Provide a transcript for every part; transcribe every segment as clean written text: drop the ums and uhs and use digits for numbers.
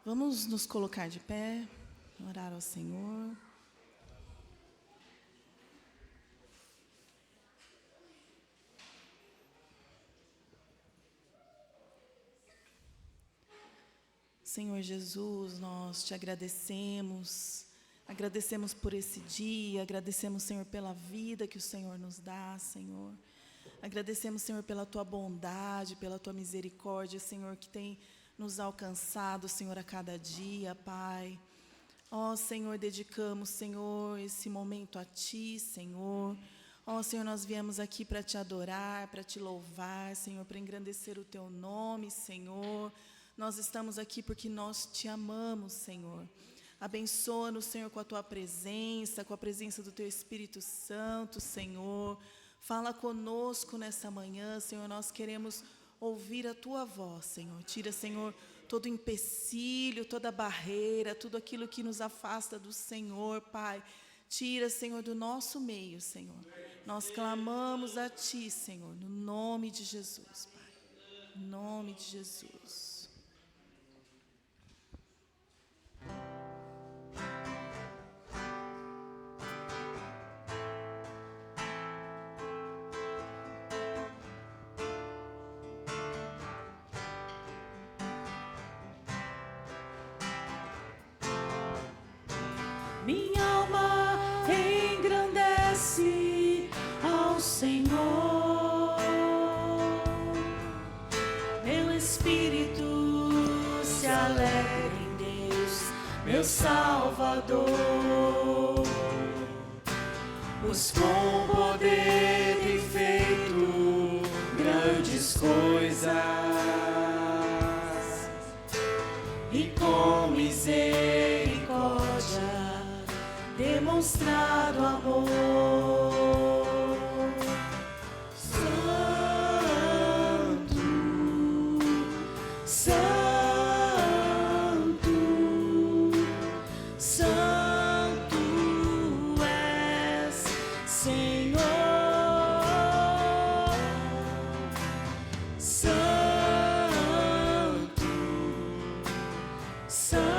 Vamos nos colocar de pé, orar ao Senhor. Senhor Jesus, nós te agradecemos por esse dia, agradecemos, Senhor, pela vida que o Senhor nos dá, Senhor. Agradecemos, Senhor, pela tua bondade, pela tua misericórdia, Senhor, que tem nos alcançado, Senhor, a cada dia, Pai. Ó, Senhor, dedicamos, Senhor, esse momento a Ti, Senhor. Ó, Senhor, nós viemos aqui para Te adorar, para Te louvar, Senhor, para engrandecer o Teu nome, Senhor. Nós estamos aqui porque nós Te amamos, Senhor. Abençoa-nos, Senhor, com a Tua presença, com a presença do Teu Espírito Santo, Senhor. Fala conosco nessa manhã, Senhor, nós queremos ouvir a Tua voz, Senhor. Tira, Senhor, todo empecilho, toda barreira, tudo aquilo que nos afasta do Senhor, Pai. Tira, Senhor, do nosso meio, Senhor. Nós clamamos a Ti, Senhor, no nome de Jesus, Pai. Em nome de Jesus. Minha alma engrandece ao Senhor, meu espírito se alegra em Deus, meu Salvador, pois com poder tem feito grandes coisas e com misericórdia demonstrado amor. Santo, Santo, Santo és, Senhor. Santo, Santo.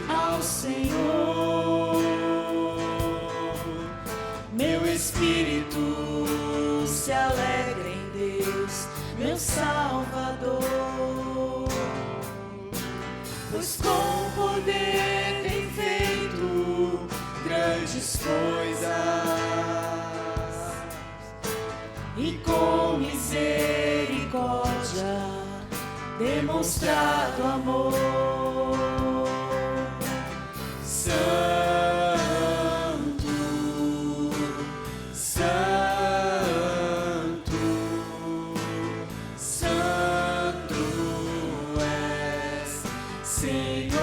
Ao Senhor, meu espírito se alegra em Deus, meu Salvador, pois com poder tem feito grandes coisas e com misericórdia demonstrado amor. Santo, Santo, Santo és, Senhor.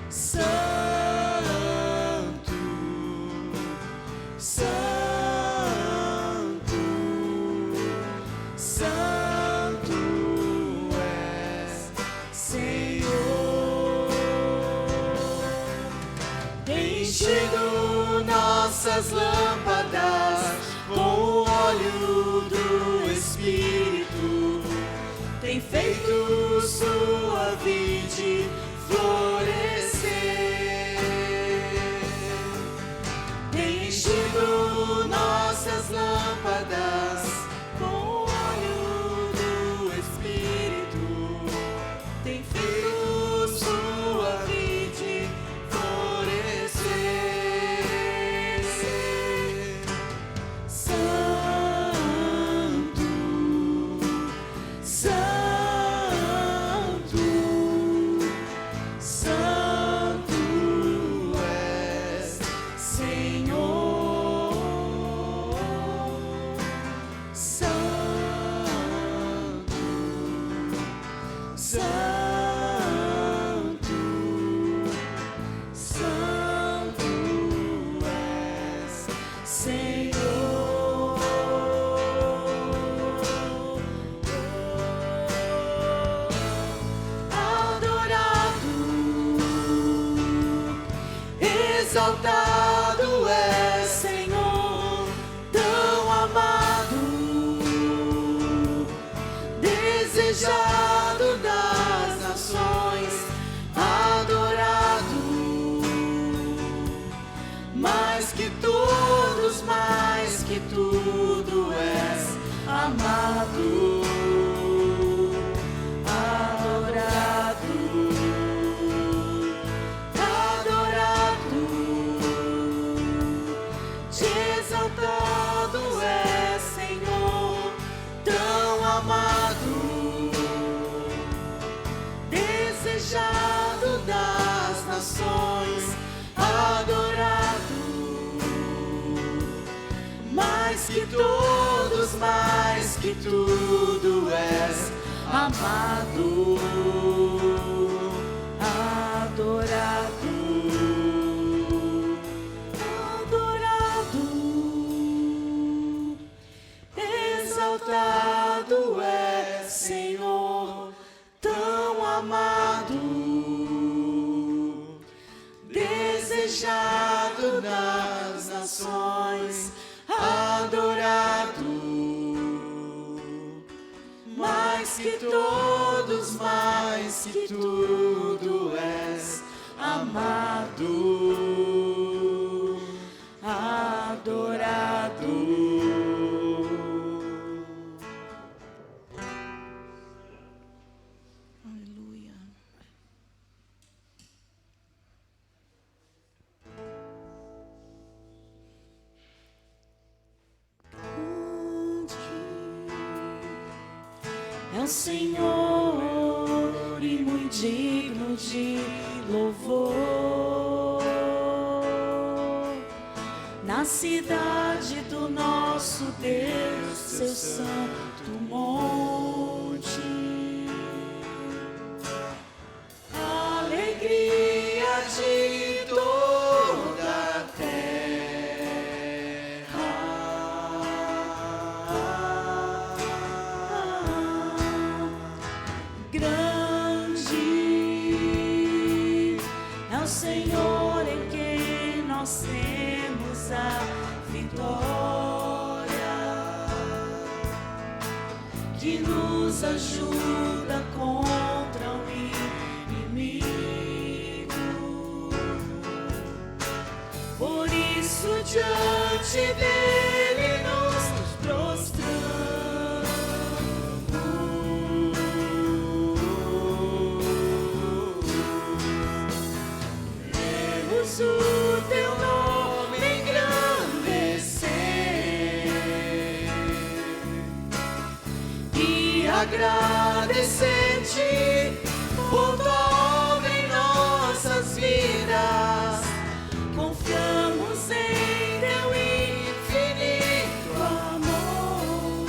Santo, Santo, Santo és, Senhor. Enchendo nossas lâmpadas com o óleo do Espírito, tem feito sua vide florescer. Tem enchido nossas lâmpadas com o óleo do Espírito, tem feito sua vide florescer. Santo, Santo, Santo és, Senhor. Santo, Santo, Santo és, Senhor. exaltado és, Senhor, tão amado, desejado das nações, adorado, mais que todos, mais que tudo és amado, adorado, adorado, te exaltado és, Senhor, tão amado, desejado das nações, adorado, mais que todos, mais que tudo és amado, adorado, adorado, exaltado és, Senhor, tão amado, desejado nas nações, adorado, mais que todos, mais que tudo és amado, adorado. aleluia. É o Senhor e muito digno de louvor, na cidade do nosso Deus, seu santo monte. Alegria de toda a terra. Grande é o Senhor em quem nós temos a vitória, que nos ajuda contra o inimigo. Por isso diante dele nos prostramos. O teu nome engrandecer e agradecer-te por tua obra em nossas vidas. Confiamos em teu infinito amor,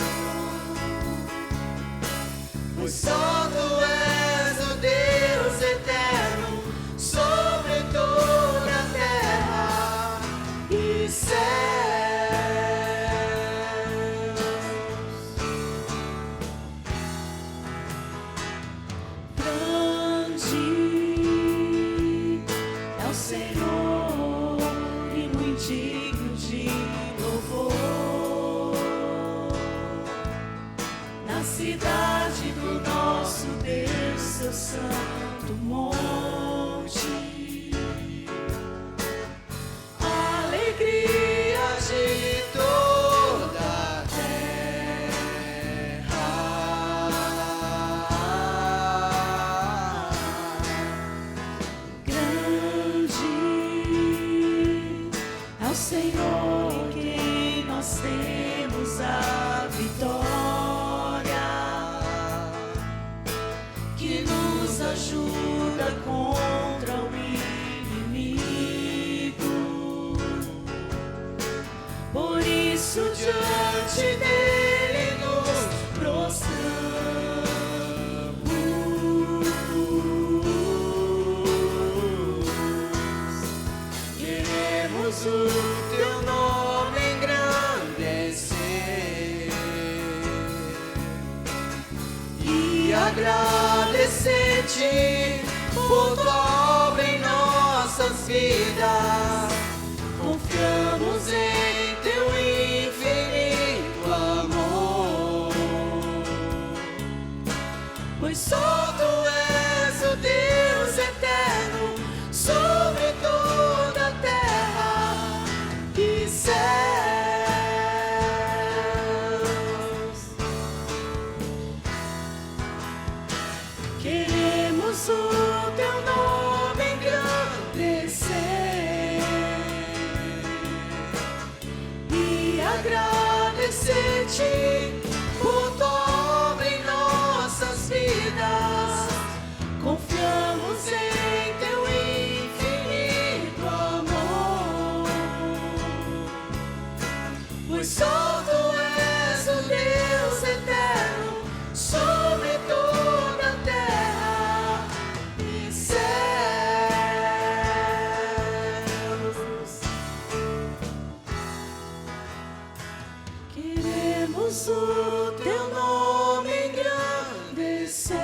pois só tu és o Deus eterno sobre toda a terra e céus. Grande é o Senhor e muito digno de louvor, na cidade do nosso Deus, seu santo monte. Alegria de toda a terra. Grande é o Senhor em quem nós temos a vitória, que nos ajuda contra o inimigo. Por isso diante dele nos prostramos. Queremos o teu nome engrandecer e agradecer-te por tua obra em nossas vidas. Queremos o teu nome engrandecer e agradecer-te por tua obra em nossas vidas. Confiamos em teu infinito amor, pois só tu és o Deus eterno sobre toda a terra e céus. Queremos o teu nome engrandecer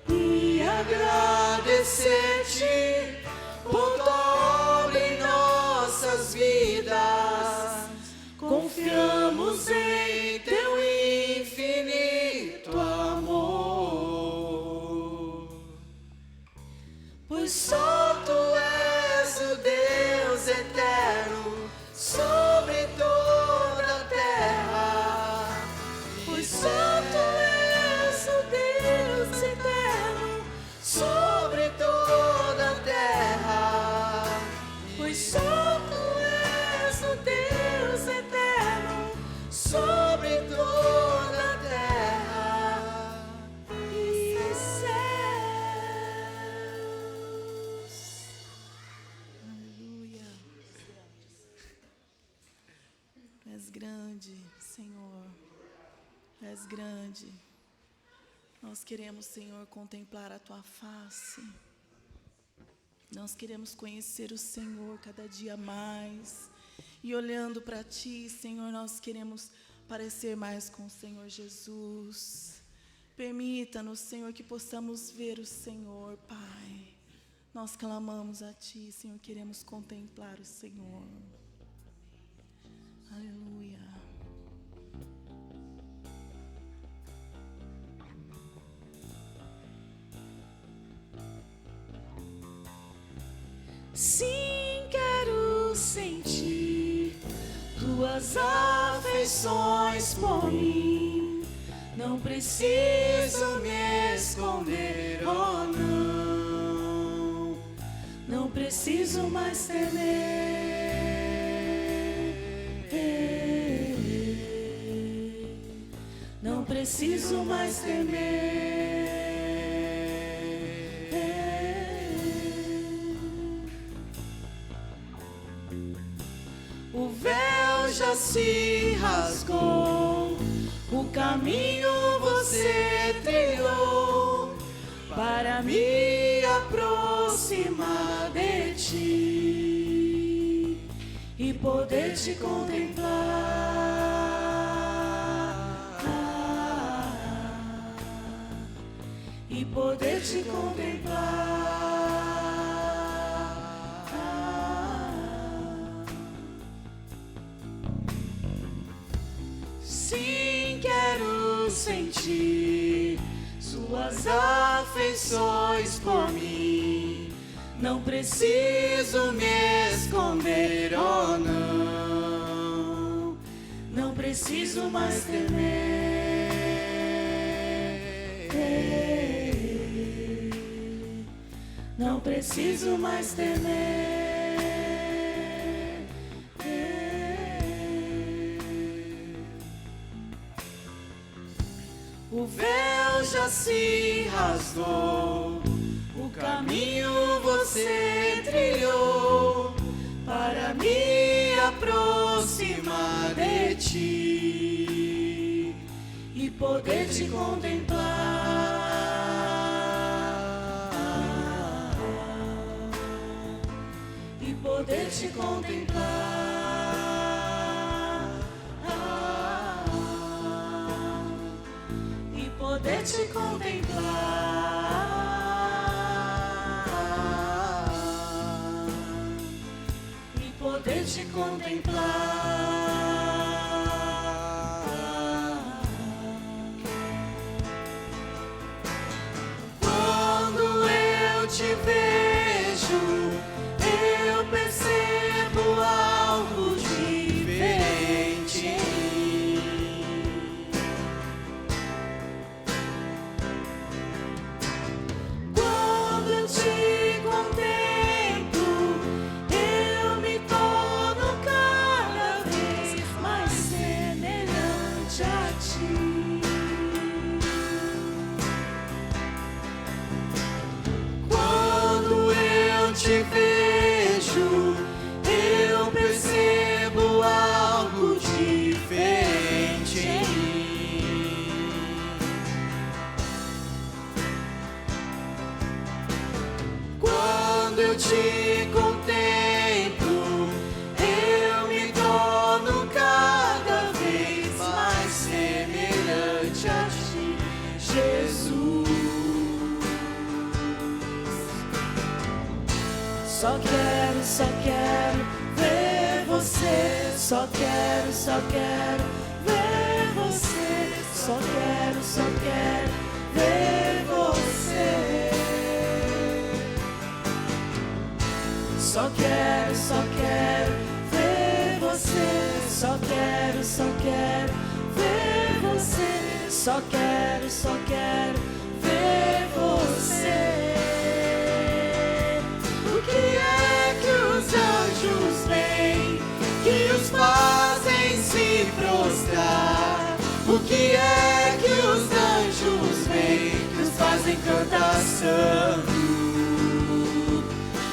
e agradecer-te por tua obra em nossas vidas. Confiamos em teu infinito amor, pois só tu és o Deus eterno sobre toda a terra, pois só tu és o Deus eterno sobre toda a terra, pois só tu és o Deus eterno sobre toda a terra e céus. Aleluia. Tu és grande, Senhor. Tu és grande. Nós queremos, Senhor, contemplar a tua face. Nós queremos conhecer o Senhor cada dia mais. E olhando para ti, Senhor, nós queremos parecer mais com o Senhor Jesus. Permita-nos, Senhor, que possamos ver o Senhor, Pai. Nós clamamos a ti, Senhor, queremos contemplar o Senhor. Aleluia. Sim, quero sentir tuas afeições por mim. Não preciso me esconder, oh não. Não preciso mais temer. Não preciso mais temer. O véu já se rasgou, o caminho você trilhou para me aproximar de ti e poder te contemplar, e poder te contemplar. Sim, quero sentir suas afeições por mim. Não preciso me esconder, oh não. Não preciso mais temer. Não preciso mais temer. O véu já se rasgou, o caminho você trilhou para me aproximar de ti e poder te contemplar, e poder te contemplar. Poder te contemplar e poder te contemplar. Quando eu te vejo, eu percebo algo diferente em mim. te vejo, eu percebo algo diferente em mim. Quando eu te contemplo, eu me torno cada vez mais semelhante a ti, Jesus. Só quero ver você. Só quero ver você. Só quero ver você. Só quero ver você. Só quero ver você. Só quero ver você. O que é que os anjos veem que os fazem se prostrar? O que é que os anjos veem que os fazem cantar santo?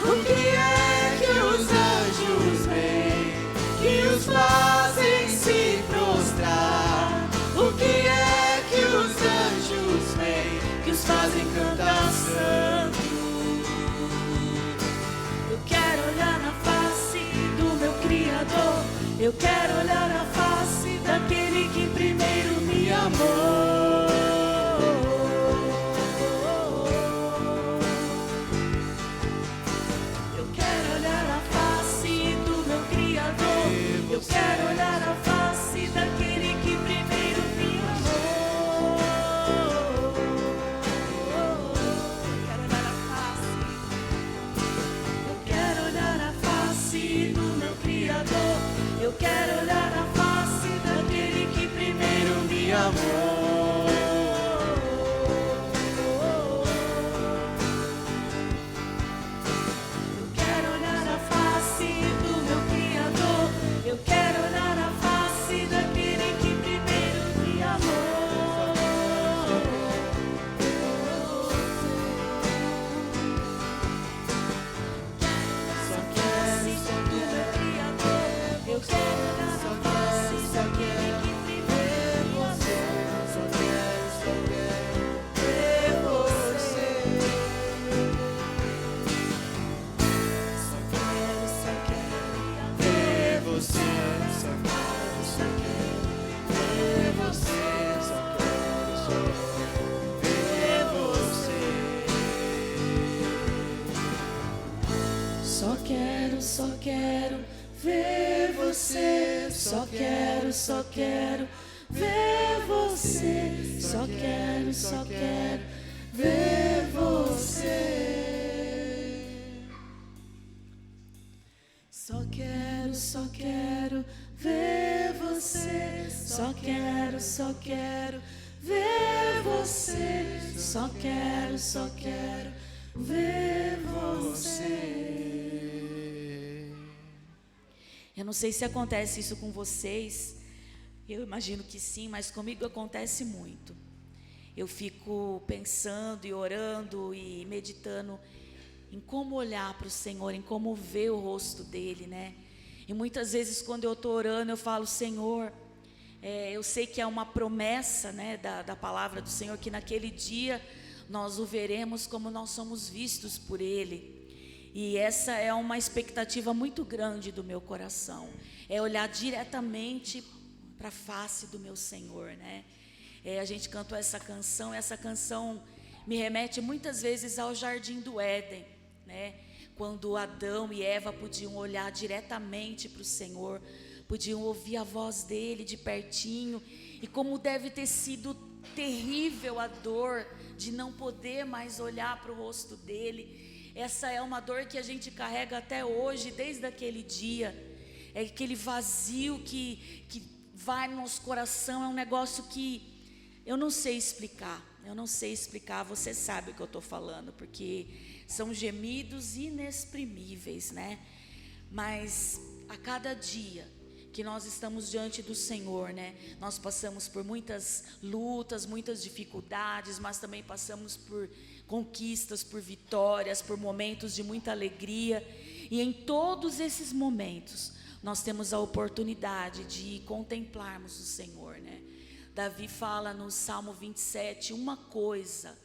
O que é que os anjos veem que os fazem se prostrar? O que é que os anjos veem que os fazem cantar santo? Eu quero olhar na face do meu Criador. Eu quero olhar na face daquele que primeiro me amou. Eu quero olhar na face do meu Criador. Eu quero olhar na face daquele que primeiro me amou. Quero olhar na face do meu Criador. Eu quero olhar na face daquele que primeiro me amou. Eu quero olhar na face do meu Criador. Eu quero olhar na face daquele que primeiro me amou. Só quero do meu Criador. Eu quero olhar na face daquele que primeiro me amou. Só quero ver você. Só quero ver você. Só quero ver você. Só quero ver você. Só quero ver você. Só quero ver você. Só quero ver você. Só quero ver você. Só quero ver você. Só quero ver você. Eu não sei se acontece isso com vocês, eu imagino que sim, mas comigo acontece muito. Eu fico pensando e orando e meditando em como olhar para o Senhor, em como ver o rosto dele, né? E muitas vezes quando eu estou orando, eu falo, Senhor, eu sei que é uma promessa, né, da palavra do Senhor, que naquele dia nós o veremos como nós somos vistos por Ele. E essa é uma expectativa muito grande do meu coração, é olhar diretamente para a face do meu Senhor, né? A gente cantou essa canção me remete muitas vezes ao Jardim do Éden, né? Quando Adão e Eva podiam olhar diretamente para o Senhor, podiam ouvir a voz dele de pertinho, e como deve ter sido terrível a dor de não poder mais olhar para o rosto dele. Essa é uma dor que a gente carrega até hoje, desde aquele dia. É aquele vazio que vai no nosso coração, é um negócio que eu não sei explicar. Você sabe o que eu estou falando, porque são gemidos inexprimíveis, né? Mas a cada dia que nós estamos diante do Senhor, né? Nós passamos por muitas lutas, muitas dificuldades, mas também passamos por conquistas, por vitórias, por momentos de muita alegria. E em todos esses momentos, nós temos a oportunidade de contemplarmos o Senhor, né? Davi fala no Salmo 27, uma coisa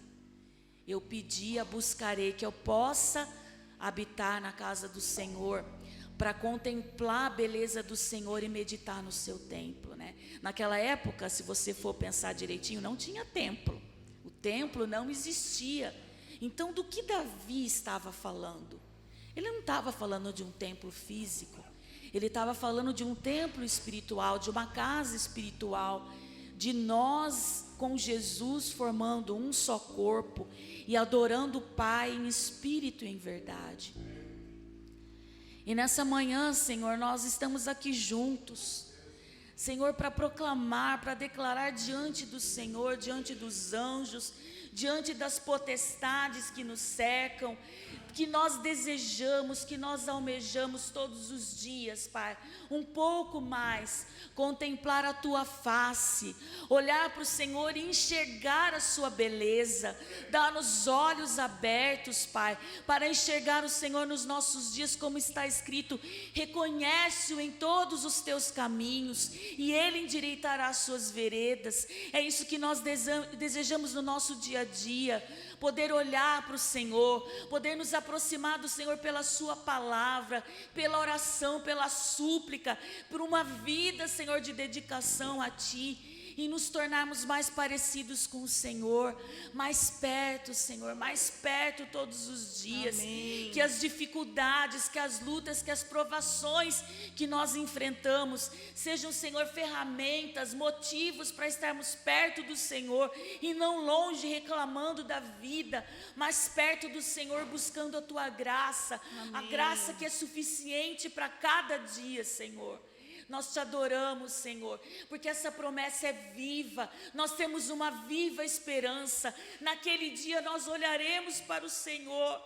eu pedia, buscarei, que eu possa habitar na casa do Senhor, para contemplar a beleza do Senhor e meditar no seu templo, né? Naquela época, se você for pensar direitinho, não tinha templo. O templo não existia. Então, do que Davi estava falando? Ele não estava falando de um templo físico. Ele estava falando de um templo espiritual, de uma casa espiritual, de nós com Jesus formando um só corpo e adorando o Pai em espírito e em verdade. E nessa manhã, Senhor, nós estamos aqui juntos, Senhor, para proclamar, para declarar diante do Senhor, diante dos anjos, diante das potestades que nos cercam, que nós desejamos, que nós almejamos todos os dias, Pai, um pouco mais, contemplar a Tua face, olhar para o Senhor e enxergar a Sua beleza, dar-nos olhos abertos, Pai, para enxergar o Senhor nos nossos dias, como está escrito, reconhece-o em todos os Teus caminhos, e Ele endireitará as suas veredas. É isso que nós desejamos no nosso dia a dia, poder olhar para o Senhor, poder nos aproximar do Senhor pela Sua palavra, pela oração, pela súplica, por uma vida, Senhor, de dedicação a Ti, e nos tornarmos mais parecidos com o Senhor, mais perto, Senhor, mais perto todos os dias. Amém. Que as dificuldades, que as lutas, que as provações que nós enfrentamos sejam, Senhor, ferramentas, motivos para estarmos perto do Senhor e não longe reclamando da vida, mas perto do Senhor buscando a Tua graça. Amém. A graça que é suficiente para cada dia, Senhor. Nós Te adoramos, Senhor, porque essa promessa é viva, nós temos uma viva esperança. Naquele dia nós olharemos para o Senhor,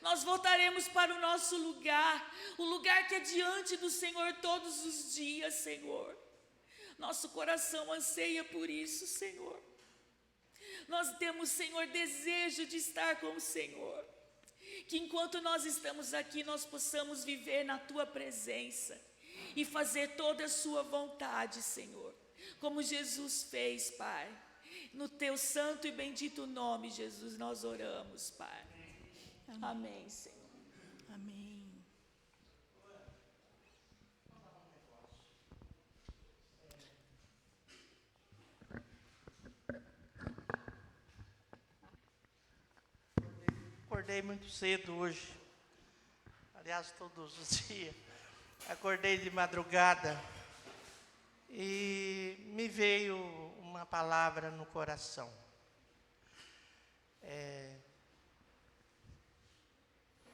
nós voltaremos para o nosso lugar, o lugar que é diante do Senhor todos os dias, Senhor. Nosso coração anseia por isso, Senhor. Nós temos, Senhor, desejo de estar com o Senhor, que enquanto nós estamos aqui, nós possamos viver na Tua presença e fazer toda a Sua vontade, Senhor, como Jesus fez, Pai. No Teu santo e bendito nome, Jesus, nós oramos, Pai. Amém, amém, Senhor. Amém. Acordei muito cedo hoje, aliás, todos os dias. Acordei de madrugada e me veio uma palavra no coração.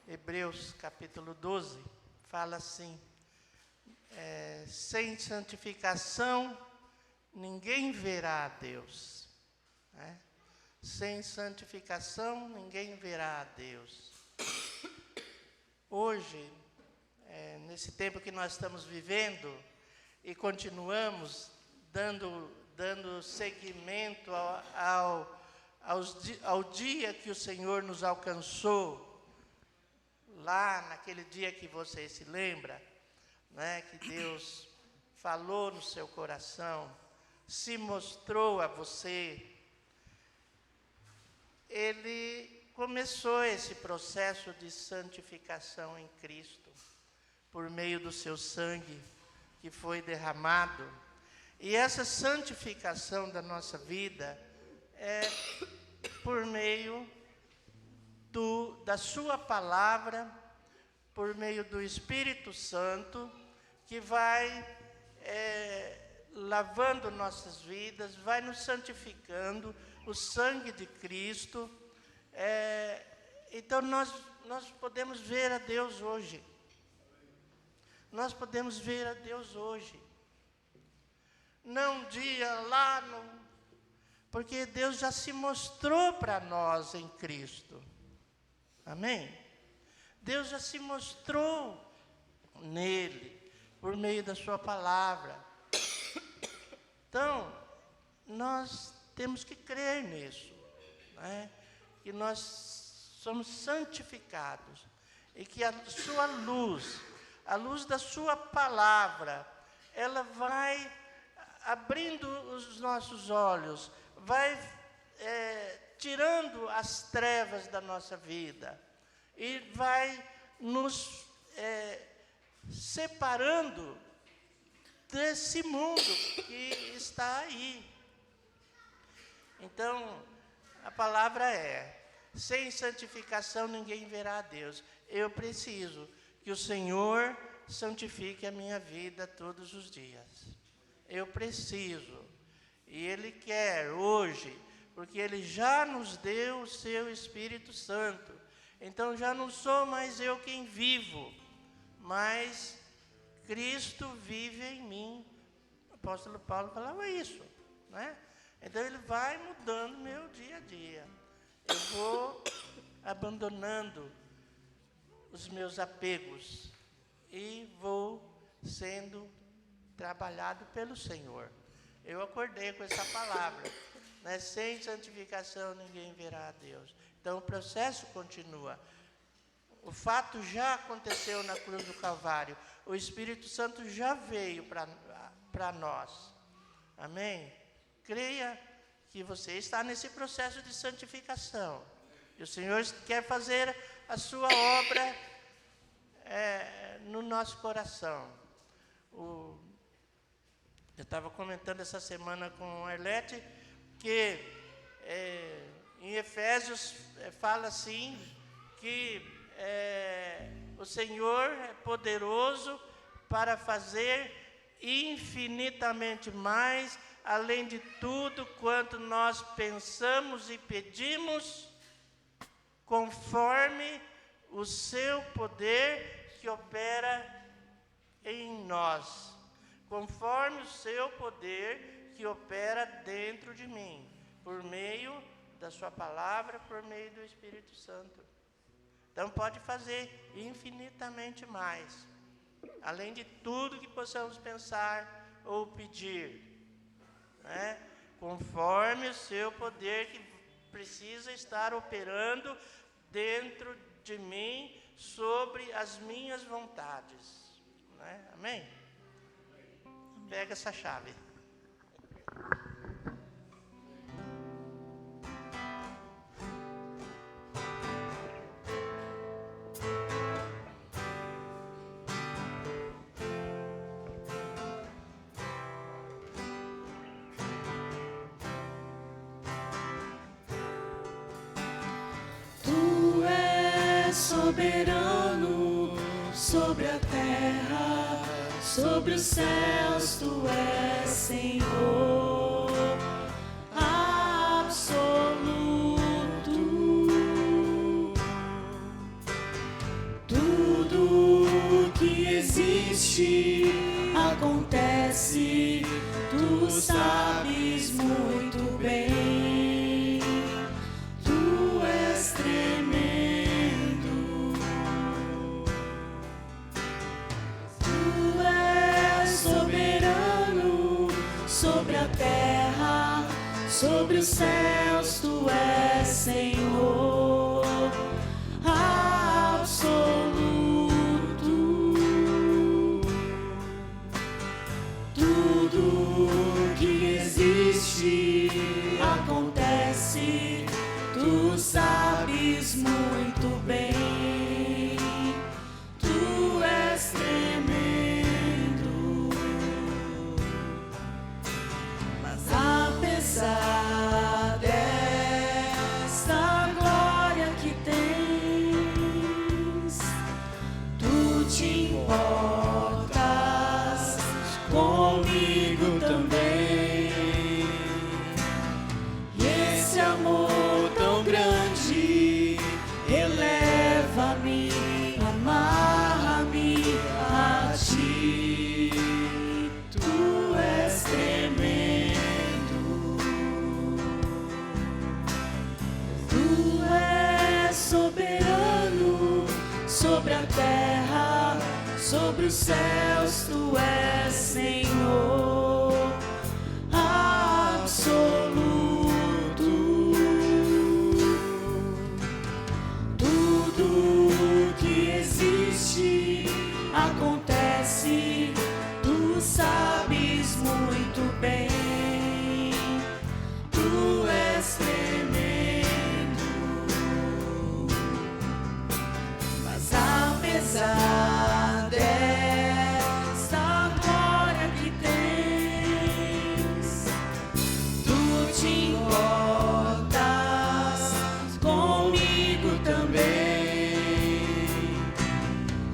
Hebreus capítulo 12 fala assim: sem santificação ninguém verá a Deus. Né? Sem santificação ninguém verá a Deus. Hoje, nesse tempo que nós estamos vivendo e continuamos dando seguimento ao dia que o Senhor nos alcançou, lá naquele dia que você se lembra, né, que Deus falou no seu coração, se mostrou a você. Ele começou esse processo de santificação em Cristo, por meio do seu sangue que foi derramado. E essa santificação da nossa vida é por meio da sua palavra, por meio do Espírito Santo, que vai lavando nossas vidas, vai nos santificando, o sangue de Cristo. Então nós podemos ver a Deus hoje. Nós podemos ver a Deus hoje. Não um dia lá, porque Deus já se mostrou para nós em Cristo. Amém? Deus já se mostrou nele. por meio da sua palavra. Então, nós temos que crer nisso, né? Que nós somos santificados e que a sua luz, a luz da sua palavra, ela vai abrindo os nossos olhos, vai tirando as trevas da nossa vida e vai nos separando desse mundo que está aí. Então, a palavra sem santificação ninguém verá a Deus. Eu preciso que o Senhor santifique a minha vida todos os dias. Eu preciso. E Ele quer hoje, porque Ele já nos deu o seu Espírito Santo. Então já não sou mais eu quem vivo, mas Cristo vive em mim. O apóstolo Paulo falava isso, né? Então ele vai mudando meu dia a dia. Eu vou abandonando os meus apegos e vou sendo trabalhado pelo Senhor. Eu acordei com essa palavra, né? Sem santificação ninguém verá a Deus. Então o processo continua. O fato já aconteceu na cruz do Calvário. O Espírito Santo já veio para nós. Amém? Creia que você está nesse processo de santificação. E o Senhor quer fazer a sua obra no nosso coração. Eu estava comentando essa semana com a Arlete que em Efésios fala assim que o Senhor é poderoso para fazer infinitamente mais, além de tudo quanto nós pensamos e pedimos, conforme o seu poder que opera em nós. Conforme o seu poder que opera dentro de mim, por meio da sua palavra, por meio do Espírito Santo. Então pode fazer infinitamente mais, além de tudo que possamos pensar ou pedir, né? Conforme o seu poder que precisa estar operando dentro de mim, sobre as minhas vontades, né? Amém? Pega essa chave. Tu és soberano sobre a terra, sobre os céus, tu és Senhor absoluto. Tudo que existe acontece, tu sabes muito bem. Tu és tremendo. Tu és soberano sobre a terra, sobre os céus, tu és Senhor absoluto. Tudo que existe acontece, tu sabes muito bem. Tu és tremendo. Mas apesar desta glória que tens, tu te importas comigo também. E esse amor tão grande eleva-me, amarra-me a ti. Tu és tremendo. Tu és soberano sobre a terra, sobre os céus tu és Senhor absoluto. Tudo que existe acontece, tu sabes muito bem. Tu és tremendo, mas apesar desta glória que tens, tu te importas comigo também.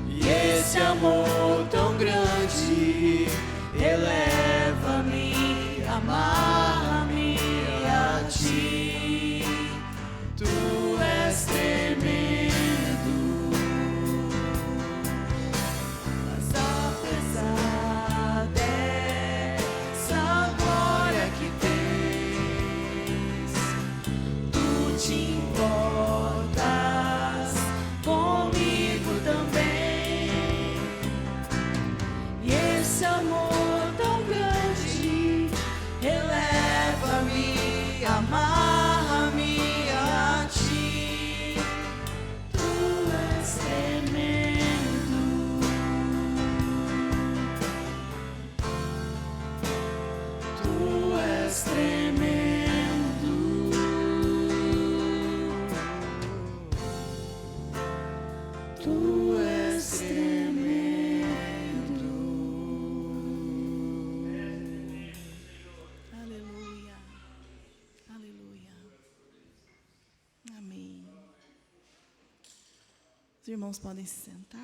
E esse amor tão grande eleva-me, amarra-me a ti. Tu és tremendo, mas apesar dessa glória que tens, tu te importas comigo também. E esse amor tão grande eleva-me, amarra-me a ti. Tu és tremendo, tu és tremendo, tu és tremendo. Aleluia. Aleluia. Amém. Os irmãos podem se sentar.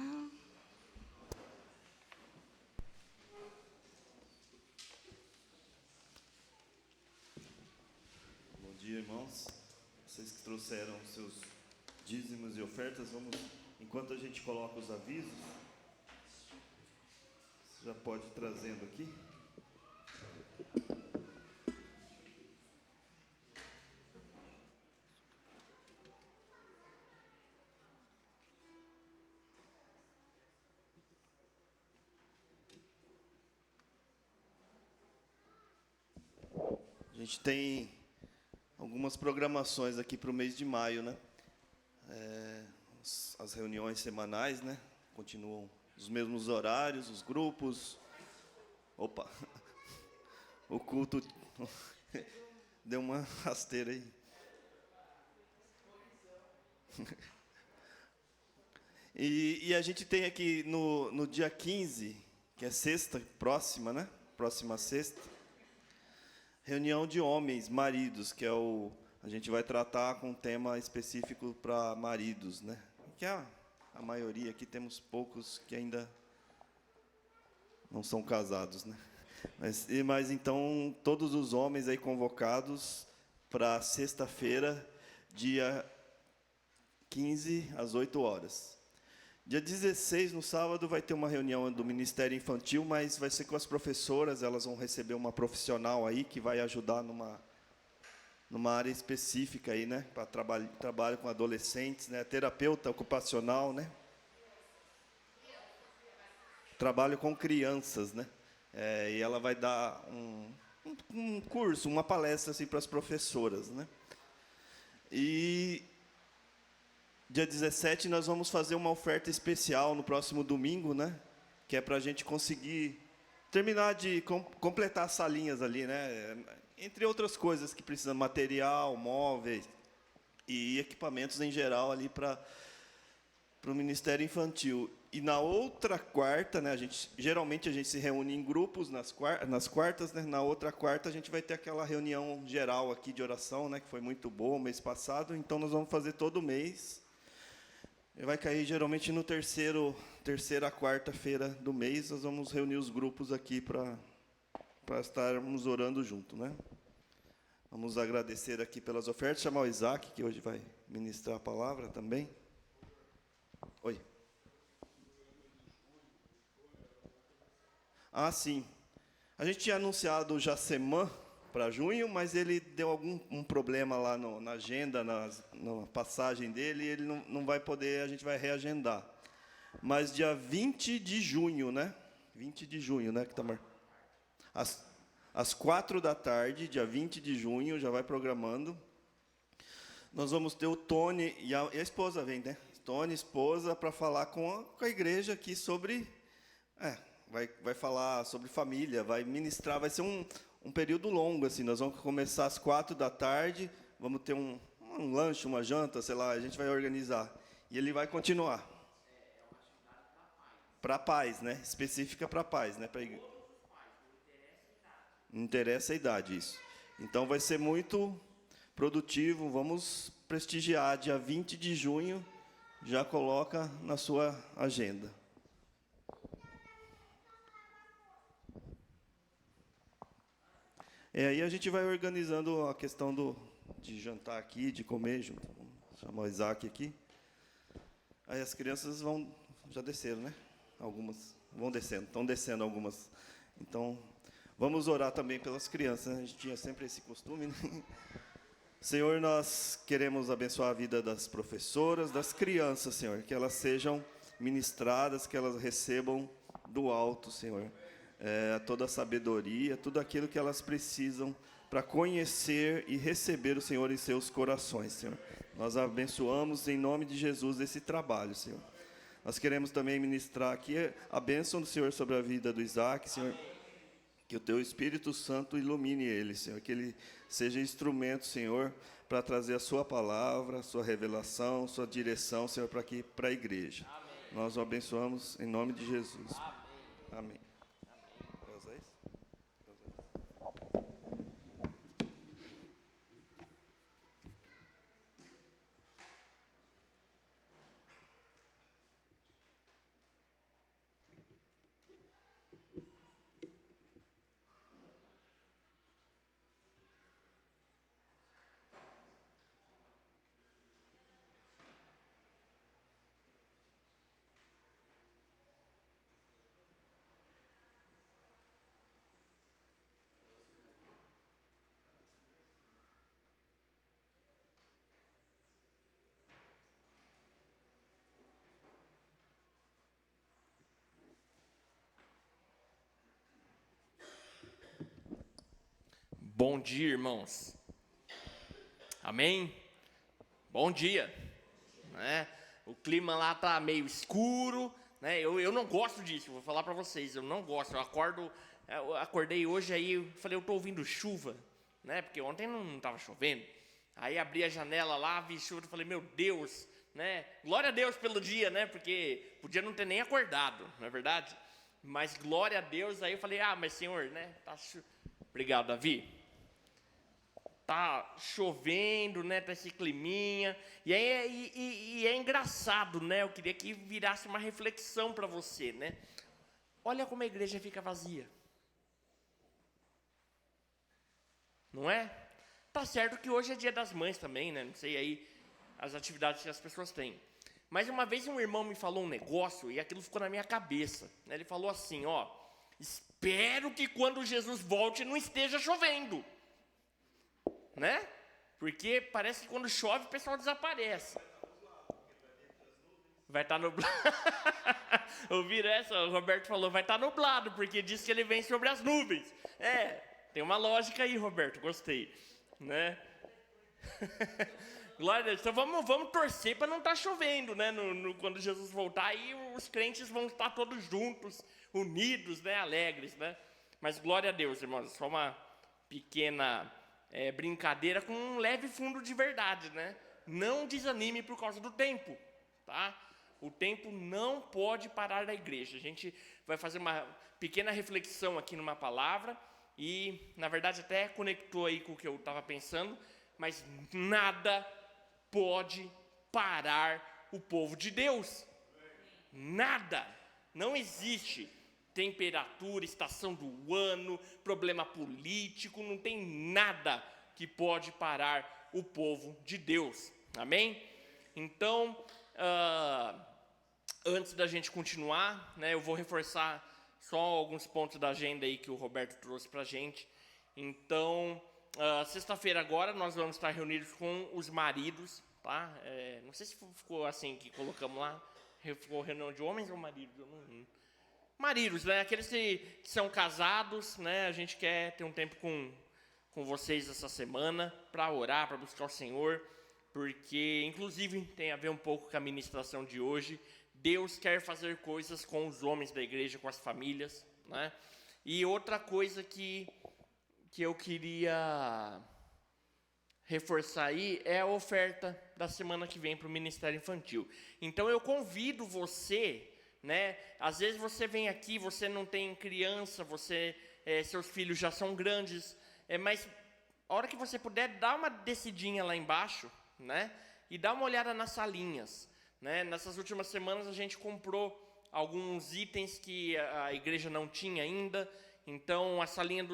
Bom dia, irmãos. Vocês que trouxeram seus dízimos e ofertas, vamos, enquanto a gente coloca os avisos, você já pode ir trazendo aqui. A gente tem algumas programações aqui para o mês de maio, né? As reuniões semanais, né? Continuam os mesmos horários, os grupos. Opa! O culto deu uma rasteira aí. E a gente tem aqui no dia 15, que é sexta próxima, né? Próxima sexta. Reunião de homens, maridos, que é a gente vai tratar com um tema específico para maridos, né? Que a maioria aqui, temos poucos que ainda não são casados, né? Mas então, todos os homens aí convocados para sexta-feira, dia 15, às 8 horas. Dia 16, no sábado, vai ter uma reunião do Ministério Infantil, mas vai ser com as professoras, elas vão receber uma profissional aí que vai ajudar numa área específica aí, né, para trabalho com adolescentes, né, terapeuta ocupacional, né? Trabalho com crianças, né? E ela vai dar um curso, uma palestra assim para as professoras, né? E dia 17 nós vamos fazer uma oferta especial no próximo domingo, né? Que é para a gente conseguir terminar de completar as salinhas ali, né? Entre outras coisas que precisam, material, móveis e equipamentos em geral ali para o Ministério Infantil. E na outra quarta, né? Geralmente a gente se reúne em grupos nas quartas, né? Na outra quarta a gente vai ter aquela reunião geral aqui de oração, né? Que foi muito boa mês passado. Então nós vamos fazer todo mês. Vai cair geralmente no terceira quarta-feira do mês. Nós vamos reunir os grupos aqui para estarmos orando junto, né? Vamos agradecer aqui pelas ofertas. Chamar o Isaac, que hoje vai ministrar a palavra também. Oi. Ah, sim. A gente tinha anunciado o Jacemã para junho, mas ele deu um problema lá na agenda, na passagem dele, e ele não vai poder, a gente vai reagendar. Mas dia 20 de junho, né? 20 de junho, né, que tá às 4 da tarde, dia 20 de junho, já vai programando. Nós vamos ter o Tony e a esposa vem, né? Tony, esposa, para falar com a igreja aqui sobre... vai falar sobre família, vai ministrar, vai ser um período longo, assim. Nós vamos começar às 4 da tarde, vamos ter um lanche, uma janta, sei lá, a gente vai organizar. E ele vai continuar. Para pais, né? Específica para pais, né? Não interessa a idade, isso. Então, vai ser muito produtivo. Vamos prestigiar. Dia 20 de junho, já coloca na sua agenda. Aí a gente vai organizando a questão de jantar aqui, de comer junto. Vamos chamar o Isaac aqui. Aí as crianças já desceram, né? Algumas vão descendo, estão descendo algumas. Então, vamos orar também pelas crianças, né? A gente tinha sempre esse costume, né? Senhor, nós queremos abençoar a vida das professoras, das crianças, Senhor, que elas sejam ministradas, que elas recebam do alto, Senhor, toda a sabedoria, tudo aquilo que elas precisam para conhecer e receber o Senhor em seus corações, Senhor. Nós abençoamos em nome de Jesus esse trabalho, Senhor. Nós queremos também ministrar aqui a bênção do Senhor sobre a vida do Isaac, Senhor. Que o Teu Espírito Santo ilumine ele, Senhor. Que ele seja instrumento, Senhor, para trazer a Sua palavra, a Sua revelação, a Sua direção, Senhor, para a igreja. Amém. Nós o abençoamos em nome de Jesus. Amém. Amém. Bom dia, irmãos. Amém? Bom dia. Né? O clima lá tá meio escuro, né? Eu não gosto disso, vou falar para vocês, eu não gosto. Eu acordei hoje aí, eu falei, eu tô ouvindo chuva, né? Porque ontem não estava chovendo. Aí abri a janela lá, vi chuva, falei, meu Deus, né? Glória a Deus pelo dia, né? Porque podia não ter nem acordado, não é verdade? Mas glória a Deus. Aí eu falei, mas Senhor, né? Obrigado, Davi. Tá chovendo, né? Tá esse climinha. E é engraçado, né? Eu queria que virasse uma reflexão para você, né? Olha como a igreja fica vazia. Não é? Tá certo que hoje é dia das mães também, né? Não sei aí as atividades que as pessoas têm. Mas uma vez um irmão me falou um negócio e aquilo ficou na minha cabeça. Né? Ele falou assim, espero que quando Jesus volte não esteja chovendo. Né? Porque parece que quando chove o pessoal desaparece. Vai estar nublado. Ouviram essa? O Roberto falou, vai estar nublado, porque diz que ele vem sobre as nuvens. Tem uma lógica aí, Roberto, gostei. Né? Glória a Deus. Então vamos torcer para não estar chovendo, né? Quando Jesus voltar, aí os crentes vão estar todos juntos, unidos, né? Alegres, né? Mas glória a Deus, irmãos. Só uma pequena brincadeira com um leve fundo de verdade, né? Não desanime por causa do tempo, tá? O tempo não pode parar na igreja. A gente vai fazer uma pequena reflexão aqui numa palavra e, na verdade, até conectou aí com o que eu estava pensando, mas nada pode parar o povo de Deus. Nada. Não existe temperatura, estação do ano, problema político, não tem nada que pode parar o povo de Deus. Amém? Então, antes da gente continuar, né, eu vou reforçar só alguns pontos da agenda aí que o Roberto trouxe para a gente. Então, sexta-feira agora nós vamos estar reunidos com os maridos, tá? Não sei se ficou assim que colocamos lá. Ficou reunião de homens ou maridos? Eu não... Maridos, né? Aqueles que são casados, né? A gente quer ter um tempo com vocês essa semana para orar, para buscar o Senhor, porque, inclusive, tem a ver um pouco com a ministração de hoje. Deus quer fazer coisas com os homens da igreja, com as famílias, né? E outra coisa que eu queria reforçar aí é a oferta da semana que vem para o Ministério Infantil. Então, eu convido você, né? Às vezes você vem aqui, você não tem criança, seus filhos já são grandes, mas a hora que você puder, dá uma descidinha lá embaixo, né? E dá uma olhada nas salinhas, né? Nessas últimas semanas a gente comprou alguns itens que a igreja não tinha ainda. Então a salinha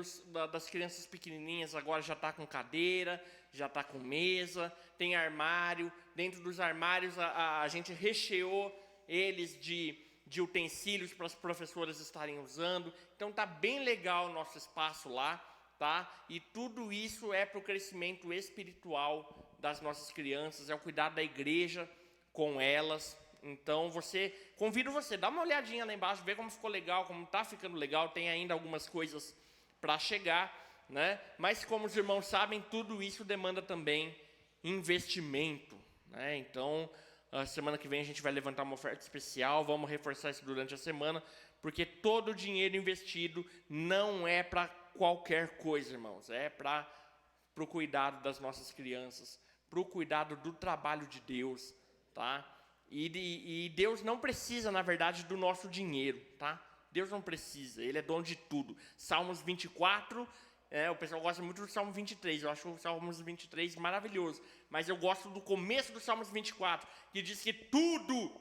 das crianças pequenininhas agora já está com cadeira, já está com mesa, tem armário. Dentro dos armários a gente recheou eles de utensílios para as professoras estarem usando. Então tá bem legal o nosso espaço lá, tá? E tudo isso é para o crescimento espiritual das nossas crianças, é o cuidado da igreja com elas. Então convido você, dá uma olhadinha lá embaixo, vê como ficou legal, como está ficando legal. Tem ainda algumas coisas para chegar, né? Mas como os irmãos sabem, tudo isso demanda também investimento, né? Então, a semana que vem a gente vai levantar uma oferta especial, vamos reforçar isso durante a semana, porque todo o dinheiro investido não é para qualquer coisa, irmãos, é para o cuidado das nossas crianças, para o cuidado do trabalho de Deus, tá? E Deus não precisa, na verdade, do nosso dinheiro, tá? Deus não precisa, Ele é dono de tudo. Salmos 24, o pessoal gosta muito do Salmo 23, eu acho o Salmos 23 maravilhoso, mas eu gosto do começo do Salmos 24, que diz que tudo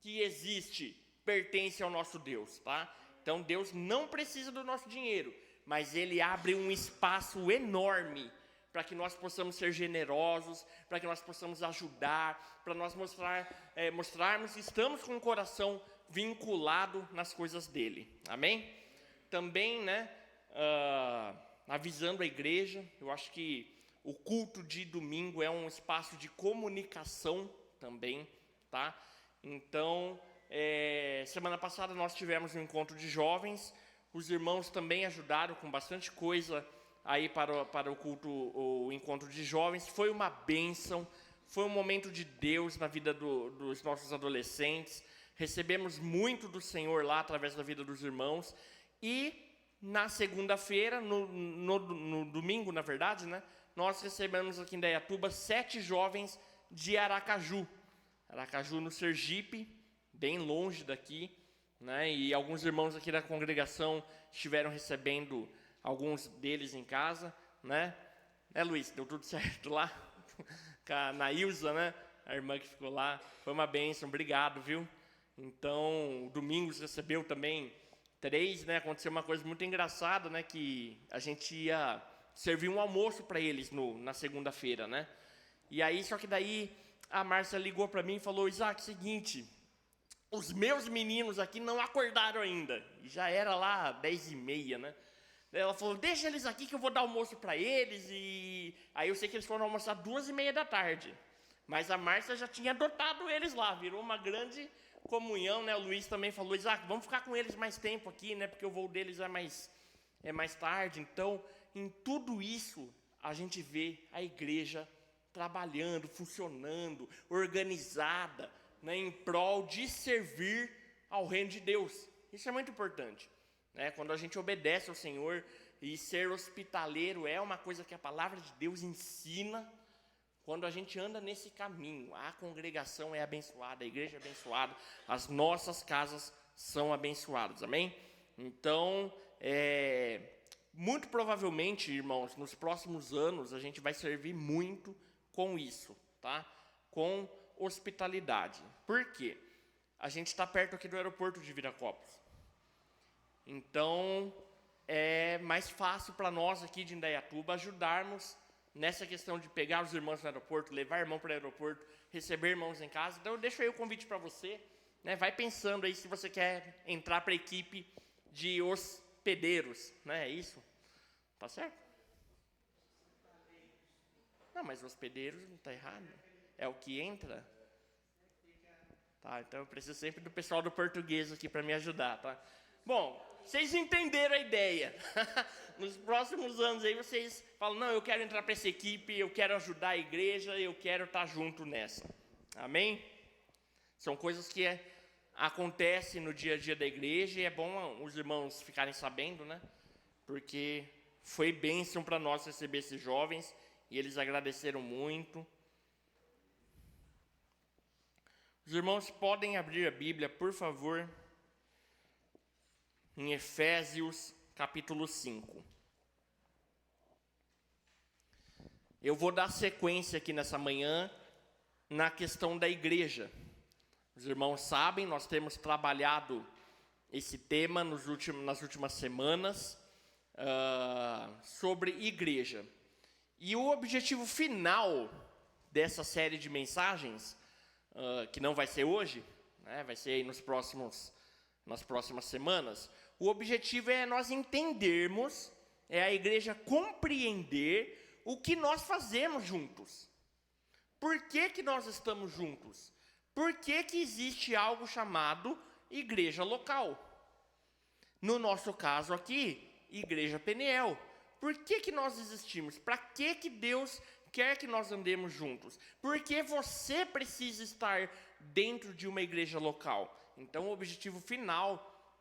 que existe pertence ao nosso Deus, tá? Então Deus não precisa do nosso dinheiro, mas Ele abre um espaço enorme para que nós possamos ser generosos, para que nós possamos ajudar, para nós mostrarmos que estamos com o coração vinculado nas coisas dele. Amém? Também, né, avisando a igreja, eu acho que o culto de domingo é um espaço de comunicação também, tá? Então, semana passada nós tivemos um encontro de jovens, os irmãos também ajudaram com bastante coisa aí para o culto, o encontro de jovens. Foi uma bênção, foi um momento de Deus na vida dos nossos adolescentes. Recebemos muito do Senhor lá através da vida dos irmãos. E na segunda-feira, no domingo, na verdade, né, nós recebemos aqui em Indaiatuba 7 jovens de Aracaju. Aracaju, no Sergipe, bem longe daqui, né, e alguns irmãos aqui da congregação estiveram recebendo alguns deles em casa, né? Luiz, deu tudo certo lá? Com a Nailza, né? A irmã que ficou lá. Foi uma bênção, obrigado, viu? Então, Domingos recebeu também 3, né? Aconteceu uma coisa muito engraçada, né? Que a gente ia servir um almoço para eles na segunda-feira, né? E aí, só que daí a Márcia ligou para mim e falou: Isaac, seguinte, os meus meninos aqui não acordaram ainda. E já era lá 10h30, né? Ela falou: deixa eles aqui que eu vou dar almoço para eles. E aí eu sei que eles foram almoçar 2h30 da tarde. Mas a Márcia já tinha adotado eles lá, virou uma grande comunhão, né? O Luiz também falou: Isaac, vamos ficar com eles mais tempo aqui, né? Porque o voo deles é mais tarde. Então, em tudo isso, a gente vê a igreja trabalhando, funcionando, organizada, né? Em prol de servir ao reino de Deus. Isso é muito importante. Quando a gente obedece ao Senhor, e ser hospitaleiro é uma coisa que a palavra de Deus ensina. Quando a gente anda nesse caminho, a congregação é abençoada, a igreja é abençoada, as nossas casas são abençoadas, amém? Então, muito provavelmente, irmãos, nos próximos anos a gente vai servir muito com isso, tá? Com hospitalidade. Por quê? A gente está perto aqui do aeroporto de Viracopos. Então, é mais fácil para nós aqui de Indaiatuba ajudarmos nessa questão de pegar os irmãos no aeroporto, levar irmão para o aeroporto, receber irmãos em casa. Então, eu deixo aí o convite para você, né? Vai pensando aí se você quer entrar para a equipe de hospedeiros, né? É isso? Tá certo? Não, mas hospedeiros não está errado. É o que entra? Tá? Então eu preciso sempre do pessoal do português aqui para me ajudar, tá? Bom, vocês entenderam a ideia. Nos próximos anos aí vocês falam, não, eu quero entrar para essa equipe, eu quero ajudar a igreja, eu quero estar junto nessa. Amém? São coisas que acontecem no dia a dia da igreja e é bom os irmãos ficarem sabendo, né? Porque foi bênção para nós receber esses jovens e eles agradeceram muito. Os irmãos podem abrir a Bíblia, por favor, em Efésios, capítulo 5. Eu vou dar sequência aqui nessa manhã na questão da igreja. Os irmãos sabem, nós temos trabalhado esse tema nas últimas semanas sobre igreja. E o objetivo final dessa série de mensagens, que não vai ser hoje, né, vai ser aí nas próximas semanas, o objetivo é nós entendermos, é a igreja compreender o que nós fazemos juntos. Por que nós estamos juntos? Por que existe algo chamado igreja local? No nosso caso aqui, Igreja Peniel. Por que nós existimos? Para que Deus quer que nós andemos juntos? Por que você precisa estar dentro de uma igreja local? Então, o objetivo final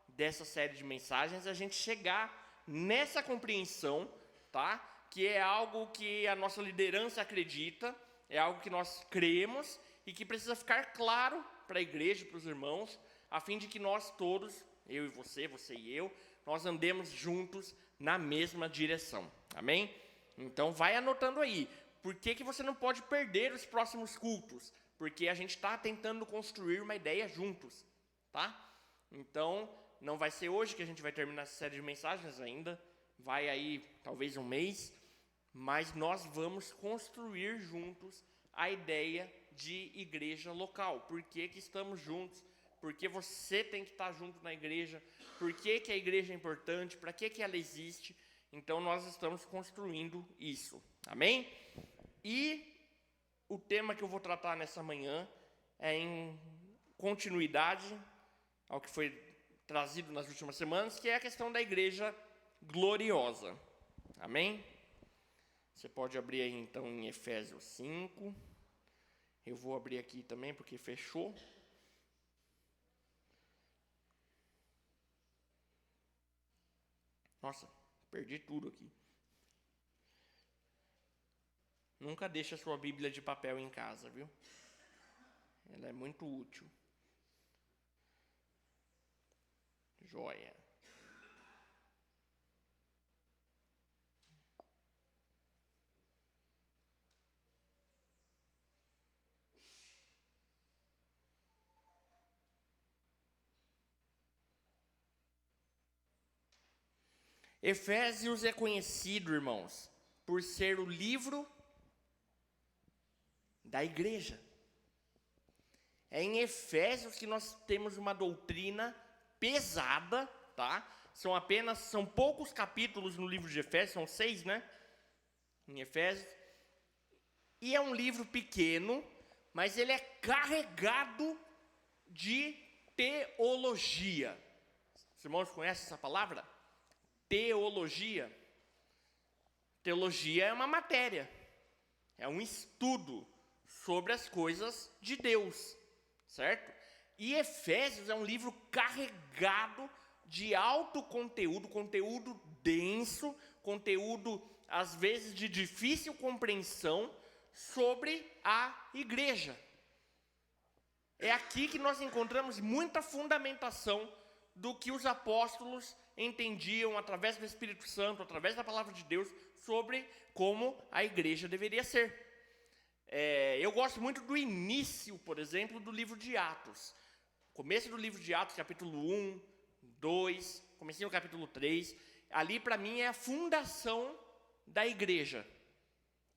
dessa série de mensagens é a gente chegar nessa compreensão, tá? Que é algo que a nossa liderança acredita, é algo que nós cremos e que precisa ficar claro para a igreja, para os irmãos, a fim de que nós todos, eu e você e eu, nós andemos juntos na mesma direção. Amém? Então, vai anotando aí. Por que você não pode perder os próximos cultos? Porque a gente está tentando construir uma ideia juntos, tá? Então, não vai ser hoje que a gente vai terminar essa série de mensagens ainda. Vai aí, talvez um mês. Mas nós vamos construir juntos a ideia de igreja local. Por que estamos juntos? Por que você tem que estar junto na igreja? Por que a igreja é importante? Para que ela existe? Então, nós estamos construindo isso. Amém? E o tema que eu vou tratar nessa manhã é em continuidade ao que foi trazido nas últimas semanas, que é a questão da igreja gloriosa. Amém? Você pode abrir aí, então, em Efésios 5. Eu vou abrir aqui também, porque fechou. Nossa, perdi tudo aqui. Nunca deixe a sua Bíblia de papel em casa, viu? Ela é muito útil. Joia. Efésios é conhecido, irmãos, por ser o livro da igreja. É em Efésios que nós temos uma doutrina pesada, tá? São poucos capítulos no livro de Efésios, são 6, né? Em Efésios. E é um livro pequeno, mas ele é carregado de teologia. Os irmãos conhecem essa palavra? Teologia. Teologia é uma matéria, é um estudo sobre as coisas de Deus, certo? E Efésios é um livro carregado de alto conteúdo, conteúdo denso, conteúdo às vezes de difícil compreensão sobre a igreja. É aqui que nós encontramos muita fundamentação do que os apóstolos entendiam através do Espírito Santo, através da palavra de Deus, sobre como a igreja deveria ser. Eu gosto muito do início, por exemplo, do livro de Atos. Começo do livro de Atos, capítulo 1, 2, comecinho do capítulo 3. Ali, para mim, é a fundação da igreja,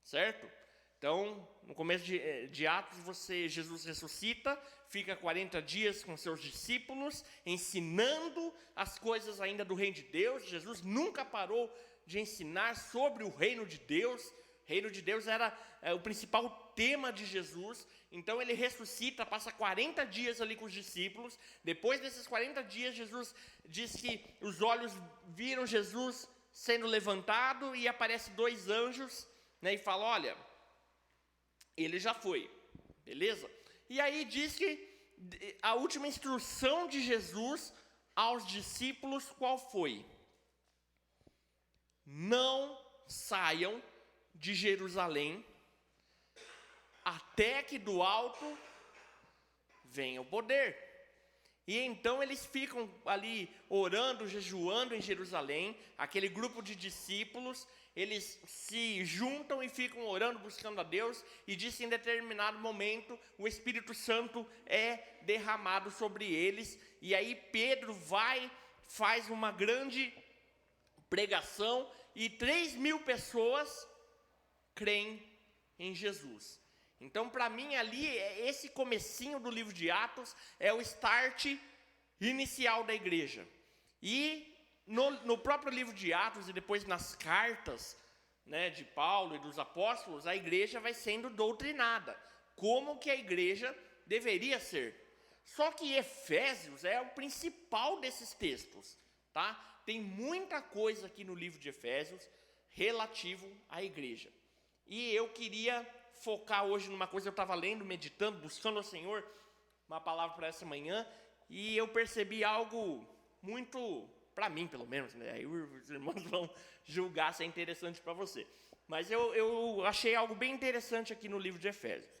certo? Então, no começo de Atos, Jesus ressuscita, fica 40 dias com seus discípulos, ensinando as coisas ainda do reino de Deus. Jesus nunca parou de ensinar sobre o reino de Deus, Reino de Deus era o principal tema de Jesus. Então ele ressuscita, passa 40 dias ali com os discípulos. Depois desses 40 dias, Jesus diz que os olhos viram Jesus sendo levantado e aparece 2 anjos, né, e fala, olha, ele já foi, beleza? E aí diz que a última instrução de Jesus aos discípulos qual foi? Não saiam de Jerusalém até que do alto venha o poder. E então eles ficam ali orando, jejuando em Jerusalém, aquele grupo de discípulos, eles se juntam e ficam orando, buscando a Deus, e diz que em determinado momento o Espírito Santo é derramado sobre eles, e aí Pedro faz uma grande pregação, e 3.000 pessoas creem em Jesus. Então, para mim, ali, esse comecinho do livro de Atos é o start inicial da igreja. E no próprio livro de Atos e depois nas cartas, né, de Paulo e dos apóstolos, a igreja vai sendo doutrinada. Como que a igreja deveria ser. Só que Efésios é o principal desses textos, tá? Tem muita coisa aqui no livro de Efésios relativo à igreja. E eu queria focar hoje numa coisa, eu estava lendo, meditando, buscando ao Senhor, uma palavra para essa manhã, e eu percebi algo muito, para mim pelo menos, né? Aí os irmãos vão julgar se é interessante para você. Mas eu achei algo bem interessante aqui no livro de Efésios.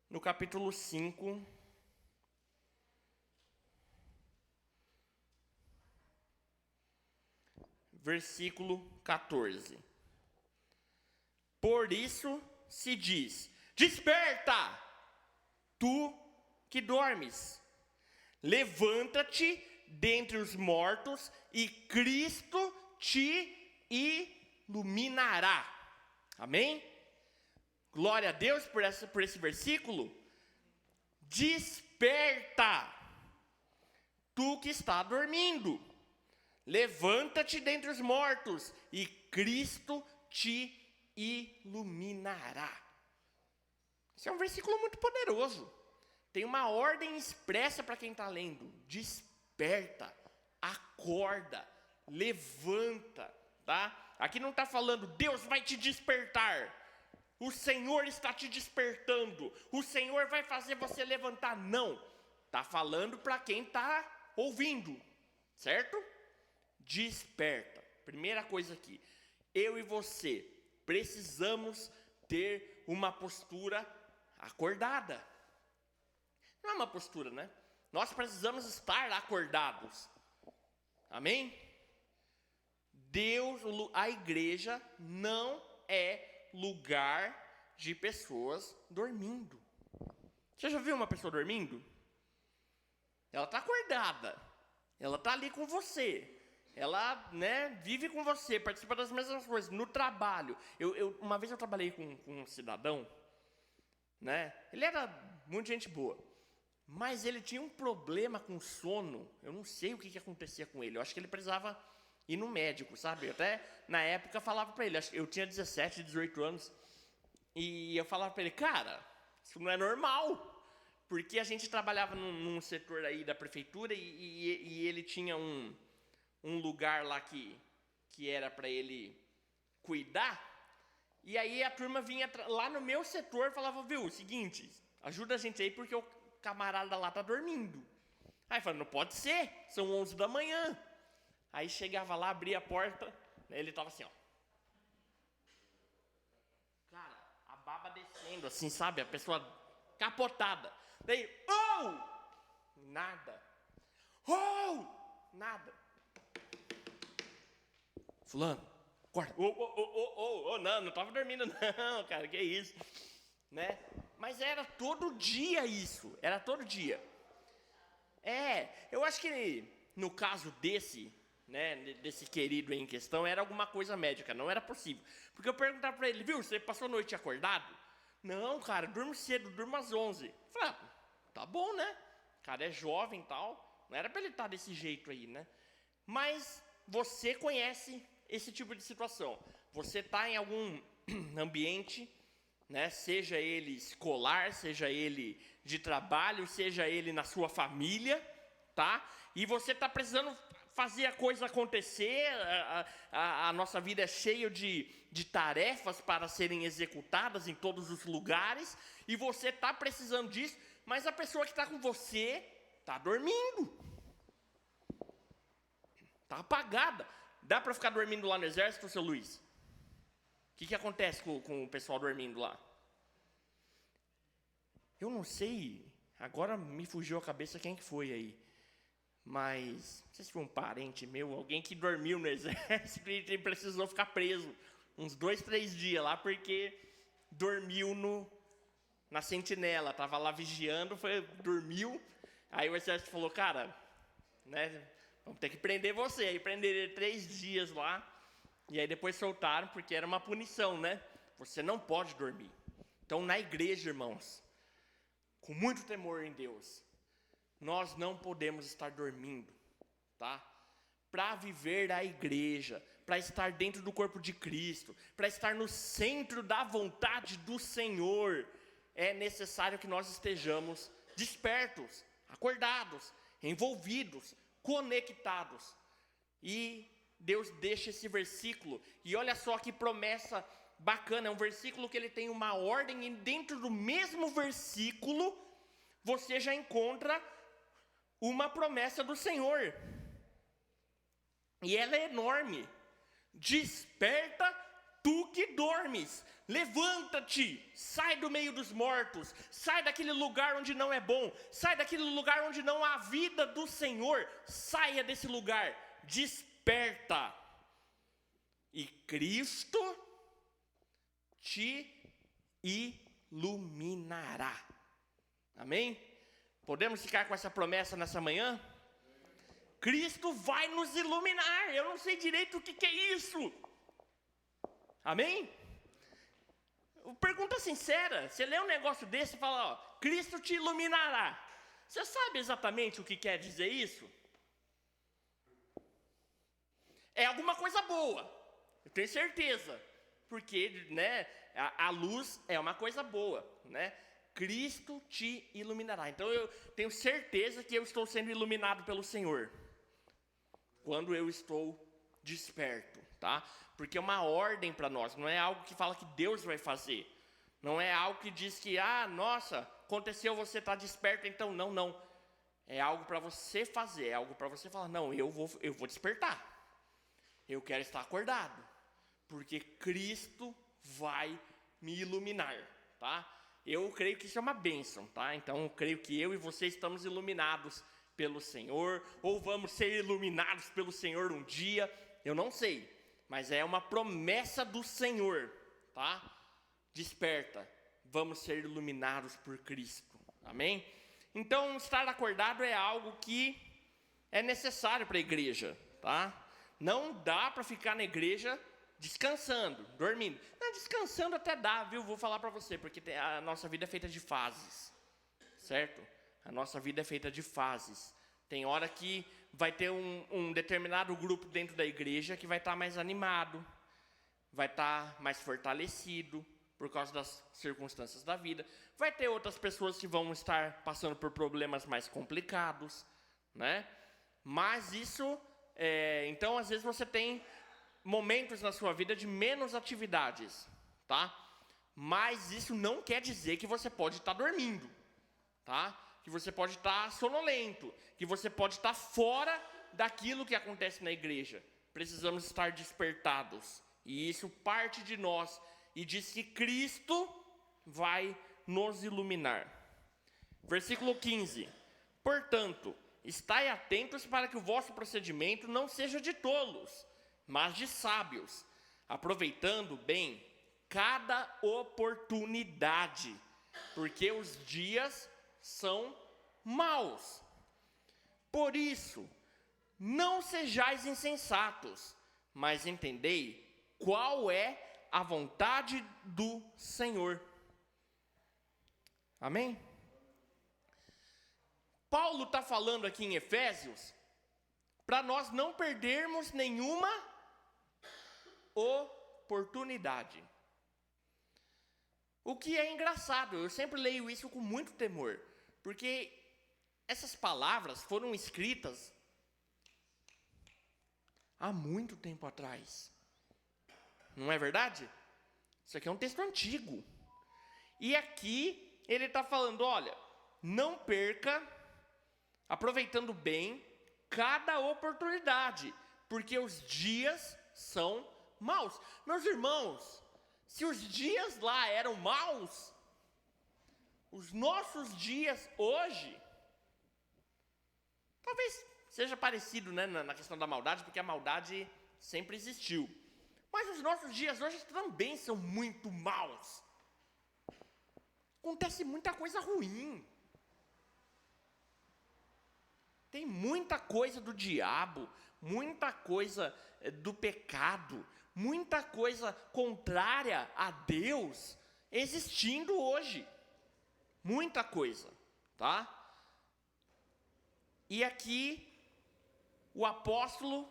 No capítulo 5, versículo 14. Por isso se diz, desperta, tu que dormes, levanta-te dentre os mortos e Cristo te iluminará. Amém? Glória a Deus por esse versículo. Desperta, tu que está dormindo, levanta-te dentre os mortos e Cristo te iluminará. Esse é um versículo muito poderoso. Tem uma ordem expressa para quem está lendo. Desperta, acorda, levanta, tá? Aqui não está falando, Deus vai te despertar. O Senhor está te despertando. O Senhor vai fazer você levantar. Não. Está falando para quem está ouvindo, certo? Desperta. Primeira coisa aqui. Eu e você precisamos ter uma postura acordada. Não é uma postura, né? Nós precisamos estar acordados. Amém? Deus, a igreja não é lugar de pessoas dormindo. Você já viu uma pessoa dormindo? Ela está acordada. Ela está ali com você. Ela, né, vive com você, participa das mesmas coisas, no trabalho. Uma vez eu trabalhei com um cidadão, né? Ele era muito gente boa, mas ele tinha um problema com sono. Eu não sei o que acontecia com ele. Eu acho que ele precisava ir no médico, sabe? Eu até, na época, falava para ele, eu tinha 17, 18 anos, e eu falava para ele, cara, isso não é normal. Porque a gente trabalhava num setor aí da prefeitura e ele tinha um lugar lá que era para ele cuidar, e aí a turma vinha lá no meu setor e falava, viu, seguinte, ajuda a gente aí porque o camarada lá tá dormindo. Aí eu falei, não pode ser, são 11 da manhã. Aí chegava lá, abria a porta, né, ele tava assim, ó. Cara, a baba descendo assim, sabe, a pessoa capotada. Daí, nada. Nada. Fulano, acorda. Não estava dormindo não, cara, que isso, né? Mas era todo dia isso, era todo dia. Eu acho que no caso desse, né, desse querido aí em questão, era alguma coisa médica, não era possível. Porque eu perguntava para ele, viu, você passou a noite acordado? Não, cara, durmo cedo, durmo às 11. Eu falei, tá bom, né? O cara é jovem e tal, não era para ele estar desse jeito aí, né? Mas você conhece esse tipo de situação. Você está em algum ambiente, né, seja ele escolar, seja ele de trabalho, seja ele na sua família, tá? E você está precisando fazer a coisa acontecer, a nossa vida é cheia de tarefas para serem executadas em todos os lugares, e você está precisando disso, mas a pessoa que está com você está dormindo. Está apagada. Dá para ficar dormindo lá no exército, seu Luiz? O que acontece com o pessoal dormindo lá? Eu não sei, agora me fugiu a cabeça quem que foi aí. Mas, não sei se foi um parente meu, alguém que dormiu no exército e precisou ficar preso uns 2, 3 dias lá, porque dormiu na sentinela, estava lá vigiando, dormiu. Aí o exército falou, cara, né, vamos ter que prender você. Aí prenderam ele 3 dias lá, e aí depois soltaram, porque era uma punição, né? Você não pode dormir. Então, na igreja, irmãos, com muito temor em Deus, nós não podemos estar dormindo, tá? Para viver a igreja, para estar dentro do corpo de Cristo, para estar no centro da vontade do Senhor, é necessário que nós estejamos despertos, acordados, envolvidos, conectados. E Deus deixa esse versículo, e olha só que promessa bacana, é um versículo que ele tem uma ordem, e dentro do mesmo versículo, você já encontra uma promessa do Senhor, e ela é enorme. Desperta, tu que dormes, levanta-te, sai do meio dos mortos, sai daquele lugar onde não é bom, sai daquele lugar onde não há vida do Senhor, saia desse lugar, desperta, e Cristo te iluminará. Amém? Podemos ficar com essa promessa nessa manhã? Cristo vai nos iluminar. Eu não sei direito o que é isso. Amém? Pergunta sincera. Você lê um negócio desse e fala, ó, Cristo te iluminará. Você sabe exatamente o que quer dizer isso? É alguma coisa boa. Eu tenho certeza. Porque, né, a luz é uma coisa boa, né? Cristo te iluminará. Então eu tenho certeza que eu estou sendo iluminado pelo Senhor quando eu estou desperto, tá? Porque é uma ordem para nós, não é algo que fala que Deus vai fazer. Não é algo que diz que, nossa, aconteceu, você está desperto, então não. É algo para você fazer, é algo para você falar, não, eu vou despertar. Eu quero estar acordado, porque Cristo vai me iluminar, tá? Eu creio que isso é uma bênção, tá? Então, eu creio que eu e você estamos iluminados pelo Senhor, ou vamos ser iluminados pelo Senhor um dia, eu não sei, mas é uma promessa do Senhor, tá? Desperta, vamos ser iluminados por Cristo, amém? Então, estar acordado é algo que é necessário para a igreja, tá? Não dá para ficar na igreja descansando, dormindo. Não, descansando até dá, viu? Vou falar para você, porque a nossa vida é feita de fases, certo? A nossa vida é feita de fases. Tem hora que vai ter um determinado grupo dentro da igreja que vai estar mais animado, vai estar mais fortalecido por causa das circunstâncias da vida. Vai ter outras pessoas que vão estar passando por problemas mais complicados, né? Mas isso, então às vezes você tem momentos na sua vida de menos atividades, tá? Mas isso não quer dizer que você pode estar dormindo, tá? Que você pode estar sonolento, que você pode estar fora daquilo que acontece na igreja. Precisamos estar despertados, e isso parte de nós, e diz que Cristo vai nos iluminar. Versículo 15. Portanto, estai atentos para que o vosso procedimento não seja de tolos, mas de sábios, aproveitando bem cada oportunidade, porque os dias são maus. Por isso, não sejais insensatos, mas entendei qual é a vontade do Senhor. Amém? Paulo está falando aqui em Efésios para nós não perdermos nenhuma oportunidade. O que é engraçado, eu sempre leio isso com muito temor, porque essas palavras foram escritas há muito tempo atrás. Não é verdade? Isso aqui é um texto antigo. E aqui ele está falando, olha, não perca, aproveitando bem, cada oportunidade, porque os dias são maus. Meus irmãos, se os dias lá eram maus, os nossos dias hoje, talvez seja parecido, né, na questão da maldade, porque a maldade sempre existiu. Mas os nossos dias hoje também são muito maus. Acontece muita coisa ruim. Tem muita coisa do diabo, muita coisa do pecado, muita coisa contrária a Deus existindo hoje. Muita coisa, tá? E aqui o apóstolo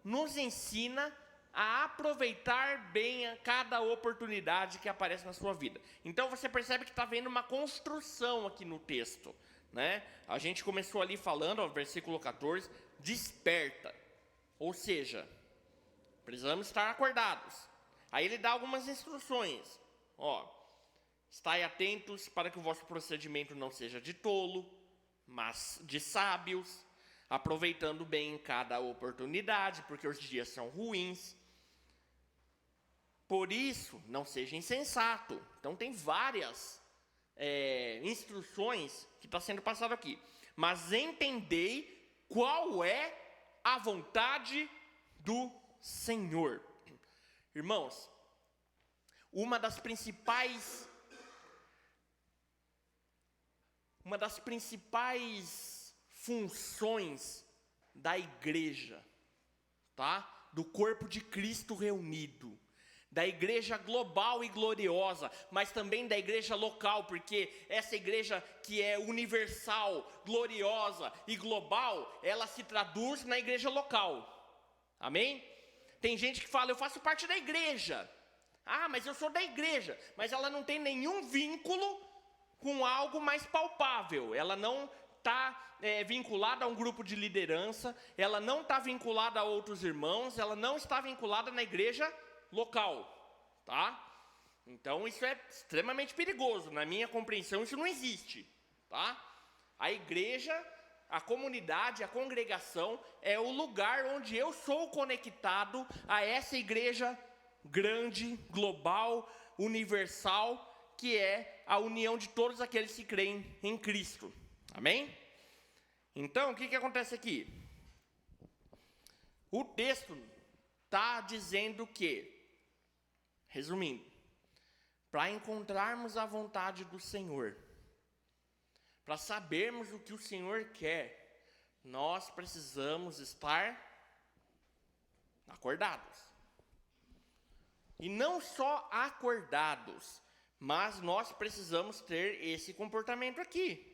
nos ensina a aproveitar bem a cada oportunidade que aparece na sua vida. Então você percebe que está vendo uma construção aqui no texto, né? A gente começou ali falando, ó, versículo 14, desperta. Ou seja, precisamos estar acordados. Aí ele dá algumas instruções. Ó, estai atentos para que o vosso procedimento não seja de tolo, mas de sábios, aproveitando bem cada oportunidade, porque os dias são ruins. Por isso, não seja insensato. Então tem várias instruções que está sendo passado aqui. Mas entendei qual é a vontade do Senhor. Irmãos, uma das principais funções da igreja, tá? Do corpo de Cristo reunido, da igreja global e gloriosa, mas também da igreja local, porque essa igreja que é universal, gloriosa e global, ela se traduz na igreja local. Amém? Tem gente que fala, eu faço parte da igreja. Ah, mas eu sou da igreja. Mas ela não tem nenhum vínculo com algo mais palpável. Ela não está vinculada a um grupo de liderança, ela não está vinculada a outros irmãos, ela não está vinculada na igreja local, tá? Então isso é extremamente perigoso. Na minha compreensão isso não existe, tá? A igreja, a comunidade, a congregação é o lugar onde eu sou conectado a essa igreja grande, global, universal, que é a união de todos aqueles que creem em Cristo. Amém? Então, o que acontece aqui? O texto está dizendo que, resumindo, para encontrarmos a vontade do Senhor, para sabermos o que o Senhor quer, nós precisamos estar acordados. E não só acordados, mas nós precisamos ter esse comportamento aqui.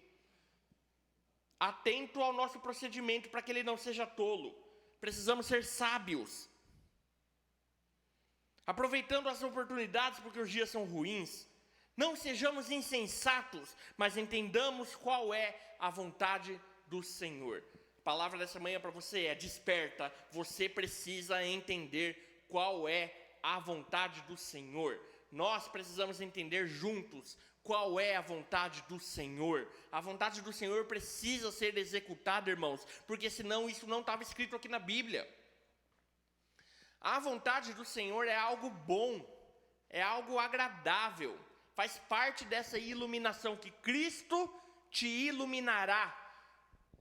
Atento ao nosso procedimento para que ele não seja tolo. Precisamos ser sábios. Aproveitando as oportunidades porque os dias são ruins. Não sejamos insensatos, mas entendamos qual é a vontade do Senhor. A palavra dessa manhã para você é desperta. Você precisa entender qual é a vontade do Senhor. Nós precisamos entender juntos qual é a vontade do Senhor. A vontade do Senhor precisa ser executada, irmãos, porque senão isso não estava escrito aqui na Bíblia. A vontade do Senhor é algo bom, é algo agradável, faz parte dessa iluminação que Cristo te iluminará.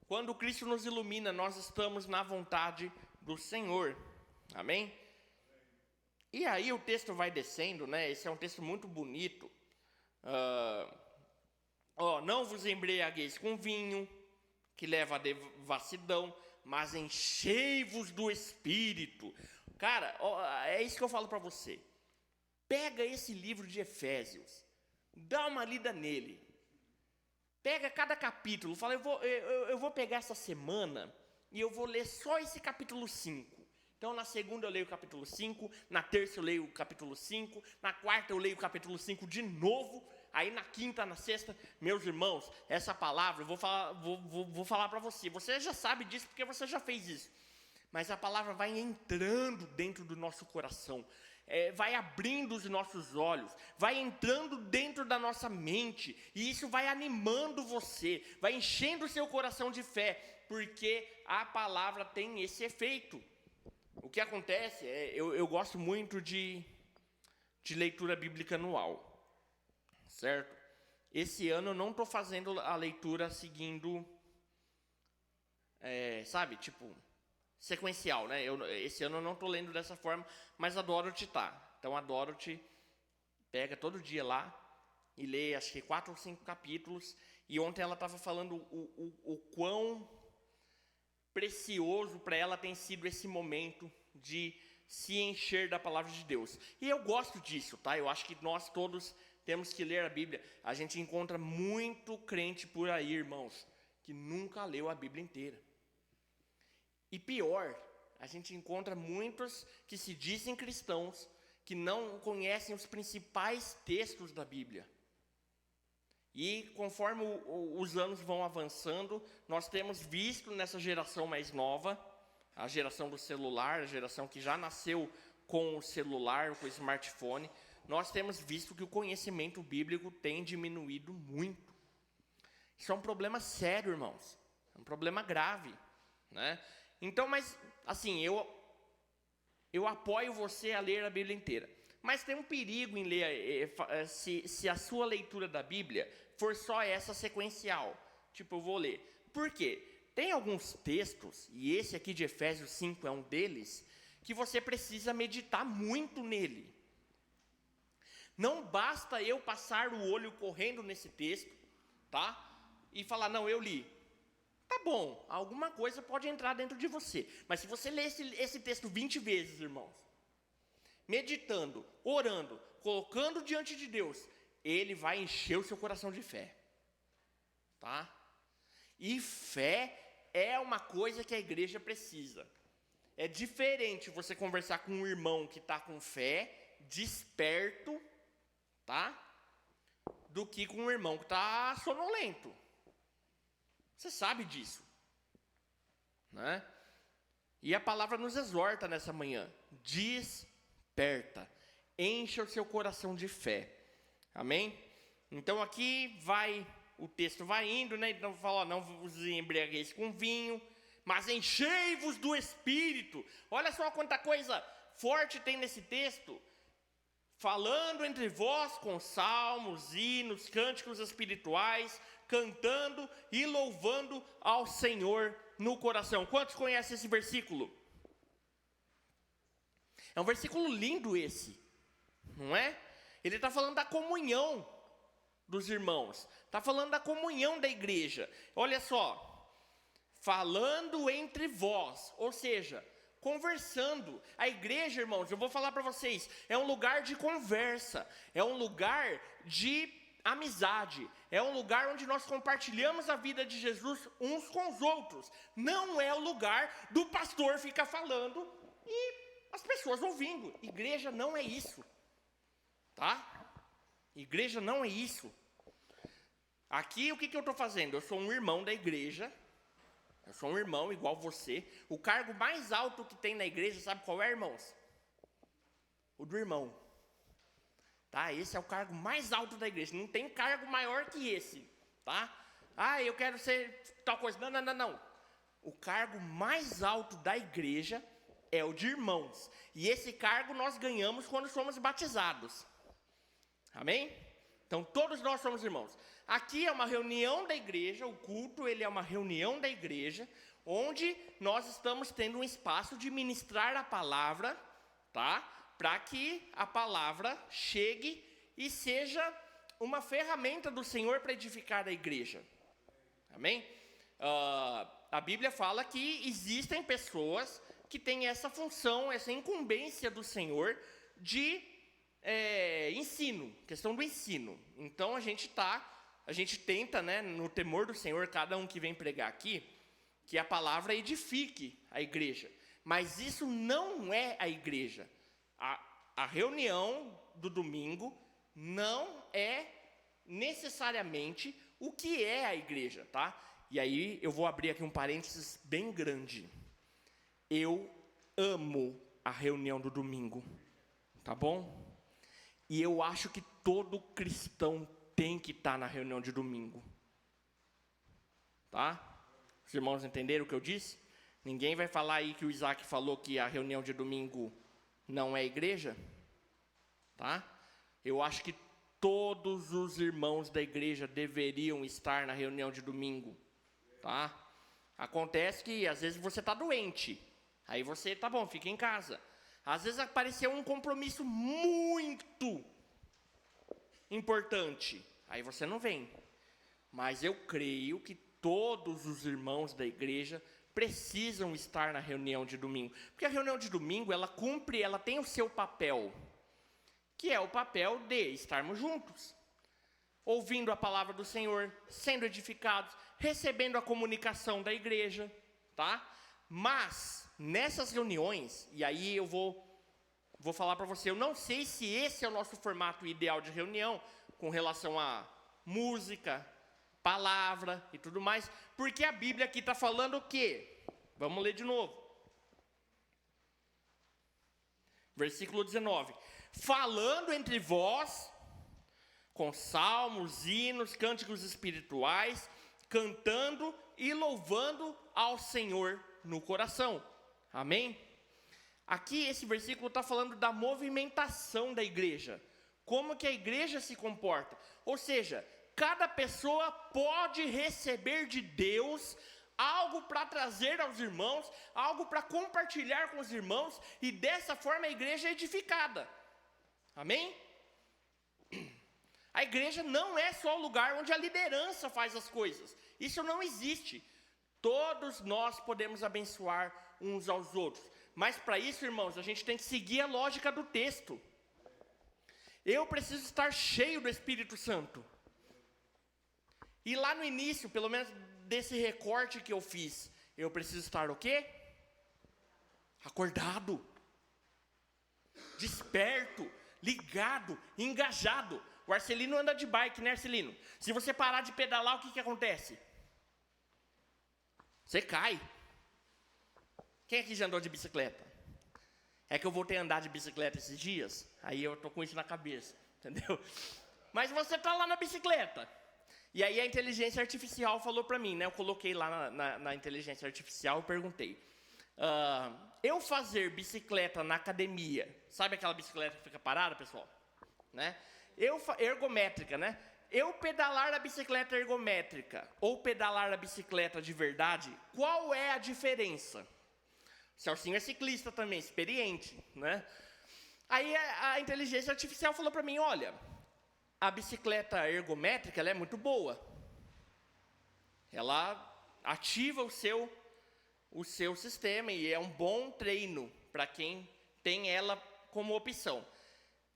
Quando Cristo nos ilumina, nós estamos na vontade do Senhor. Amém? E aí o texto vai descendo, né? Esse é um texto muito bonito. Não vos embriagueis com vinho, que leva a devassidão, mas enchei-vos do Espírito. Cara, é isso que eu falo para você. Pega esse livro de Efésios, dá uma lida nele. Pega cada capítulo, fala, eu vou pegar essa semana e eu vou ler só esse capítulo 5. Então, na segunda eu leio o capítulo 5, na terça eu leio o capítulo 5, na quarta eu leio o capítulo 5 de novo, aí na quinta, na sexta, meus irmãos, essa palavra, eu vou falar para você já sabe disso porque você já fez isso, mas a palavra vai entrando dentro do nosso coração, vai abrindo os nossos olhos, vai entrando dentro da nossa mente, e isso vai animando você, vai enchendo o seu coração de fé, porque a palavra tem esse efeito. O que acontece eu gosto muito de leitura bíblica anual, certo? Esse ano eu não estou fazendo a leitura seguindo, sabe, tipo, sequencial, né? Esse ano eu não estou lendo dessa forma, mas a Dorothy tá. Então a Dorothy pega todo dia lá e lê, acho que 4 ou 5 capítulos, e ontem ela estava falando o quão precioso para ela tem sido esse momento de se encher da palavra de Deus. E eu gosto disso, tá? Eu acho que nós todos temos que ler a Bíblia. A gente encontra muito crente por aí, irmãos, que nunca leu a Bíblia inteira. E pior, a gente encontra muitos que se dizem cristãos, que não conhecem os principais textos da Bíblia. E conforme os anos vão avançando, nós temos visto nessa geração mais nova, a geração do celular, a geração que já nasceu com o celular, com o smartphone, nós temos visto que o conhecimento bíblico tem diminuído muito. Isso é um problema sério, irmãos. É um problema grave, né? Então, mas, assim, eu apoio você a ler a Bíblia inteira. Mas tem um perigo em ler, se a sua leitura da Bíblia for só essa sequencial. Tipo, eu vou ler. Por quê? Tem alguns textos, e esse aqui de Efésios 5 é um deles, que você precisa meditar muito nele. Não basta eu passar o olho correndo nesse texto, tá? E falar, não, eu li. Tá bom, alguma coisa pode entrar dentro de você. Mas se você ler esse texto 20 vezes, irmãos, meditando, orando, colocando diante de Deus, ele vai encher o seu coração de fé. Tá? E fé é uma coisa que a igreja precisa. É diferente você conversar com um irmão que está com fé, desperto, tá? Do que com um irmão que está sonolento. Você sabe disso, né? E a palavra nos exorta nessa manhã. Desperta. Encha o seu coração de fé. Amém? Então aqui o texto vai indo, né? Então fala, ó, não vos embriagueis com vinho, mas enchei-vos do Espírito. Olha só quanta coisa forte tem nesse texto. Falando entre vós com salmos, hinos, cânticos espirituais, cantando e louvando ao Senhor no coração. Quantos conhecem esse versículo? É um versículo lindo esse, não é? Ele está falando da comunhão dos irmãos, está falando da comunhão da igreja. Olha só, falando entre vós, ou seja, conversando. A igreja, irmãos, eu vou falar para vocês, é um lugar de conversa, é um lugar de amizade, é um lugar onde nós compartilhamos a vida de Jesus uns com os outros. Não é o lugar do pastor ficar falando e as pessoas ouvindo. Igreja não é isso, tá? Igreja não é isso. Aqui o que eu estou fazendo? Eu sou um irmão da igreja. Eu sou um irmão igual você. O cargo mais alto que tem na igreja, sabe qual é, irmãos? O do irmão. Tá? Esse é o cargo mais alto da igreja. Não tem cargo maior que esse. Tá? Ah, eu quero ser tal coisa. Não. O cargo mais alto da igreja é o de irmãos. E esse cargo nós ganhamos quando somos batizados. Amém? Então todos nós somos irmãos. Aqui é uma reunião da igreja, o culto ele é uma reunião da igreja, onde nós estamos tendo um espaço de ministrar a palavra, tá? Para que a palavra chegue e seja uma ferramenta do Senhor para edificar a igreja. Amém? A Bíblia fala que existem pessoas que têm essa função, essa incumbência do Senhor de ensino, questão do ensino. Então a gente tenta, né, no temor do Senhor, cada um que vem pregar aqui, que a palavra edifique a igreja. Mas isso não é a igreja. A reunião do domingo não é necessariamente o que é a igreja, tá? E aí eu vou abrir aqui um parênteses bem grande. Eu amo a reunião do domingo, tá bom? E eu acho que todo cristão tem que estar na reunião de domingo, tá? Os irmãos entenderam o que eu disse? Ninguém vai falar aí que o Isaac falou que a reunião de domingo não é igreja, tá? Eu acho que todos os irmãos da igreja deveriam estar na reunião de domingo, tá? Acontece que às vezes você está doente, aí você, tá bom, fica em casa. Às vezes apareceu um compromisso muito importante, aí você não vem. Mas eu creio que todos os irmãos da igreja precisam estar na reunião de domingo. Porque a reunião de domingo, ela tem o seu papel, que é o papel de estarmos juntos, ouvindo a palavra do Senhor, sendo edificados, recebendo a comunicação da igreja, tá? Mas, nessas reuniões, e aí eu vou falar para você, eu não sei se esse é o nosso formato ideal de reunião, com relação a música, palavra e tudo mais, porque a Bíblia aqui está falando o quê? Vamos ler de novo. Versículo 19. Falando entre vós, com salmos, hinos, cânticos espirituais, cantando e louvando ao Senhor no coração. Amém? Aqui esse versículo está falando da movimentação da igreja. Como que a igreja se comporta. Ou seja, cada pessoa pode receber de Deus algo para trazer aos irmãos, algo para compartilhar com os irmãos, e dessa forma a igreja é edificada. Amém? A igreja não é só o lugar onde a liderança faz as coisas. Isso não existe. Todos nós podemos abençoar uns aos outros. Mas para isso, irmãos, a gente tem que seguir a lógica do texto. Eu preciso estar cheio do Espírito Santo. E lá no início, pelo menos desse recorte que eu fiz, eu preciso estar o quê? Acordado. Desperto. Ligado. Engajado. O Arcelino anda de bike, né, Arcelino? Se você parar de pedalar, o que acontece? Você cai. Quem aqui já andou de bicicleta? É que eu voltei a andar de bicicleta esses dias, aí eu tô com isso na cabeça, entendeu? Mas você tá lá na bicicleta. E aí a inteligência artificial falou para mim, né? Eu coloquei lá na inteligência artificial e perguntei. Eu fazer bicicleta na academia, sabe aquela bicicleta que fica parada, pessoal? Né? Ergométrica, né? Eu pedalar a bicicleta ergométrica ou pedalar a bicicleta de verdade, qual é a diferença? O Celcinho é ciclista também, experiente, né? Aí a inteligência artificial falou para mim, olha, a bicicleta ergométrica, ela é muito boa. Ela ativa o seu sistema e é um bom treino para quem tem ela como opção.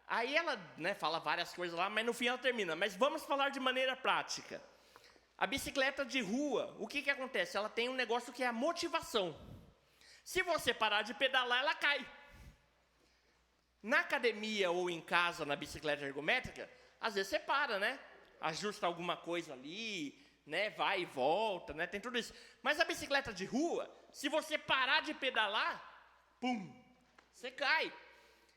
Aí ela, né, fala várias coisas lá, mas no fim ela termina. Mas vamos falar de maneira prática. A bicicleta de rua, o que acontece? Ela tem um negócio que é a motivação. Se você parar de pedalar, ela cai. Na academia ou em casa, na bicicleta ergométrica, às vezes você para, né? Ajusta alguma coisa ali, né? Vai e volta, né? Tem tudo isso. Mas a bicicleta de rua, se você parar de pedalar, pum, você cai.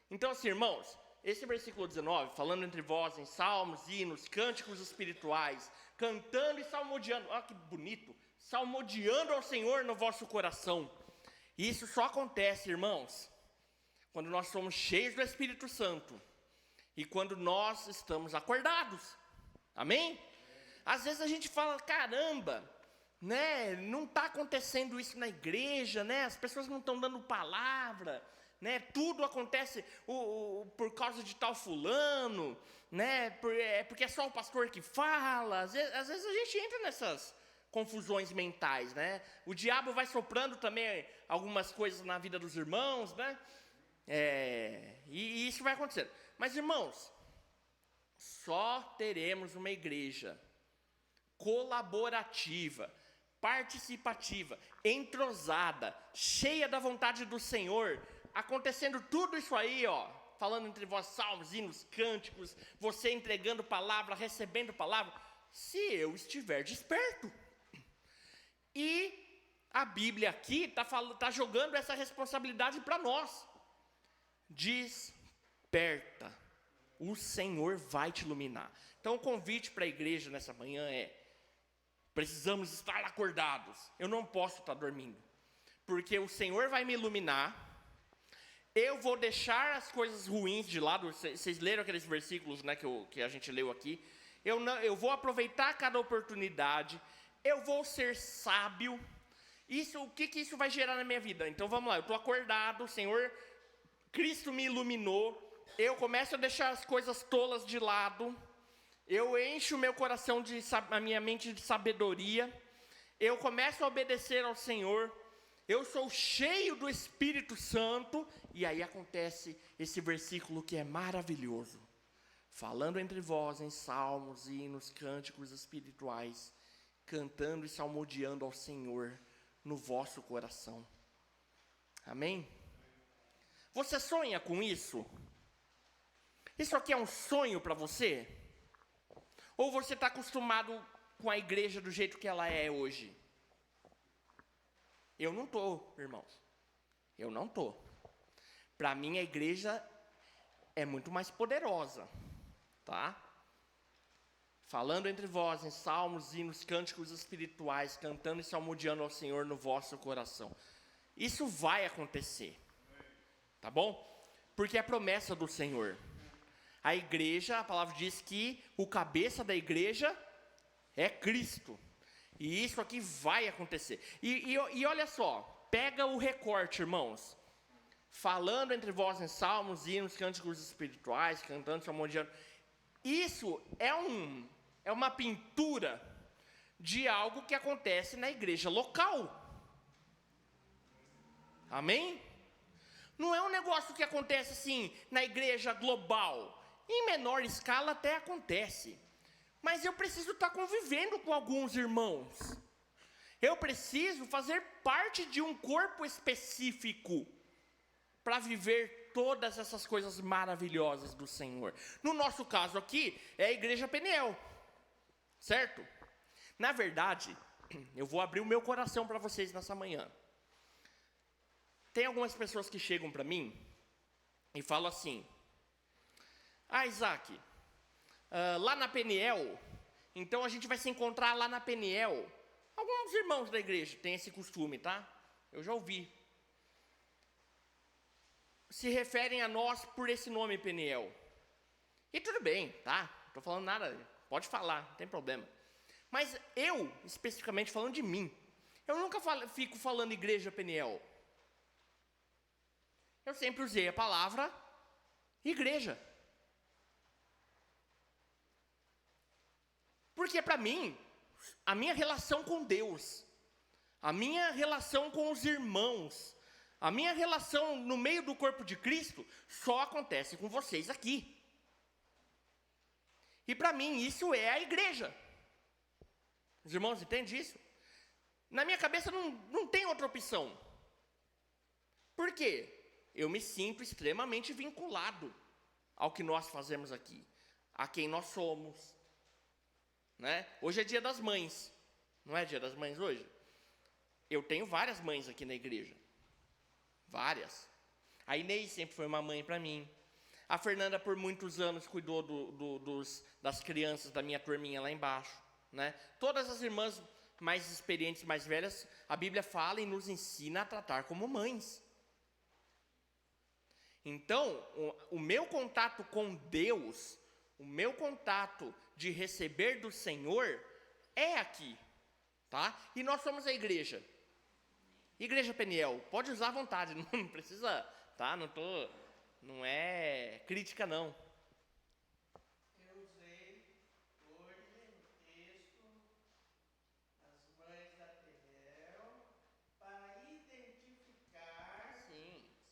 Então, assim, irmãos, esse versículo 19, falando entre vós em salmos, hinos, cânticos espirituais, cantando e salmodiando, olha que bonito, salmodiando ao Senhor no vosso coração. E isso só acontece, irmãos, quando nós somos cheios do Espírito Santo e quando nós estamos acordados. Amém? Às vezes a gente fala, caramba, né, não está acontecendo isso na igreja, né, as pessoas não estão dando palavra, né, tudo acontece por causa de tal fulano, né, porque é só o pastor que fala. Às vezes a gente entra nessas confusões mentais, né? O diabo vai soprando também algumas coisas na vida dos irmãos, né? E isso vai acontecendo. Mas, irmãos, só teremos uma igreja colaborativa, participativa, entrosada, cheia da vontade do Senhor, acontecendo tudo isso aí, ó, falando entre vós salmos, hinos, cânticos, você entregando palavra, recebendo palavra, se eu estiver desperto. E a Bíblia aqui tá jogando essa responsabilidade para nós. Desperta, o Senhor vai te iluminar. Então o convite para a igreja nessa manhã é: precisamos estar acordados. Eu não posso estar dormindo, porque o Senhor vai me iluminar. Eu vou deixar as coisas ruins de lado. Vocês leram aqueles versículos, né, que a gente leu aqui. Eu vou aproveitar cada oportunidade. Eu vou ser sábio. O que isso vai gerar na minha vida? Então vamos lá, eu estou acordado, o Senhor, Cristo me iluminou. Eu começo a deixar as coisas tolas de lado. Eu encho o meu coração, a minha mente de sabedoria. Eu começo a obedecer ao Senhor. Eu sou cheio do Espírito Santo. E aí acontece esse versículo que é maravilhoso. Falando entre vós em salmos, hinos, cânticos espirituais, cantando e salmodiando ao Senhor no vosso coração. Amém? Você sonha com isso? Isso aqui é um sonho para você? Ou você está acostumado com a igreja do jeito que ela é hoje? Eu não estou, irmãos. Eu não estou. Para mim, a igreja é muito mais poderosa. Tá? Falando entre vós em salmos, hinos, cânticos espirituais, cantando e salmodiando ao Senhor no vosso coração. Isso vai acontecer. Tá bom? Porque é promessa do Senhor. A igreja, a palavra diz que o cabeça da igreja é Cristo. E isso aqui vai acontecer. E olha só, pega o recorte, irmãos. Falando entre vós em salmos, hinos, cânticos espirituais, cantando, salmodiando. Isso é uma pintura de algo que acontece na igreja local. Amém? Não é um negócio que acontece assim na igreja global. Em menor escala até acontece. Mas eu preciso estar convivendo com alguns irmãos. Eu preciso fazer parte de um corpo específico para viver todas essas coisas maravilhosas do Senhor. No nosso caso aqui, é a Igreja Peniel. Certo? Na verdade, eu vou abrir o meu coração para vocês nessa manhã. Tem algumas pessoas que chegam para mim e falam assim: Isaac, lá na Peniel, então a gente vai se encontrar lá na Peniel. Alguns irmãos da igreja têm esse costume, tá? Eu já ouvi. Se referem a nós por esse nome Peniel. E tudo bem, tá? Não estou falando nada, pode falar, não tem problema. Mas eu, especificamente falando de mim, eu nunca fico falando igreja Peniel. Eu sempre usei a palavra igreja. Porque para mim, a minha relação com Deus, a minha relação com os irmãos, a minha relação no meio do corpo de Cristo só acontece com vocês aqui. E para mim isso é a igreja. Os irmãos entendem isso? Na minha cabeça não tem outra opção. Por quê? Eu me sinto extremamente vinculado ao que nós fazemos aqui, a quem nós somos. Né? Hoje é dia das mães. Não é dia das mães hoje? Eu tenho várias mães aqui na igreja. Várias. A Inês sempre foi uma mãe para mim. A Fernanda por muitos anos cuidou das crianças da minha turminha lá embaixo. Né? Todas as irmãs mais experientes, mais velhas, a Bíblia fala e nos ensina a tratar como mães. Então, o meu contato com Deus, o meu contato de receber do Senhor é aqui, tá? E nós somos a igreja. Igreja Peniel, pode usar à vontade, não precisa, tá? Não é crítica não. Eu usei hoje no texto as mães da Peniel para identificar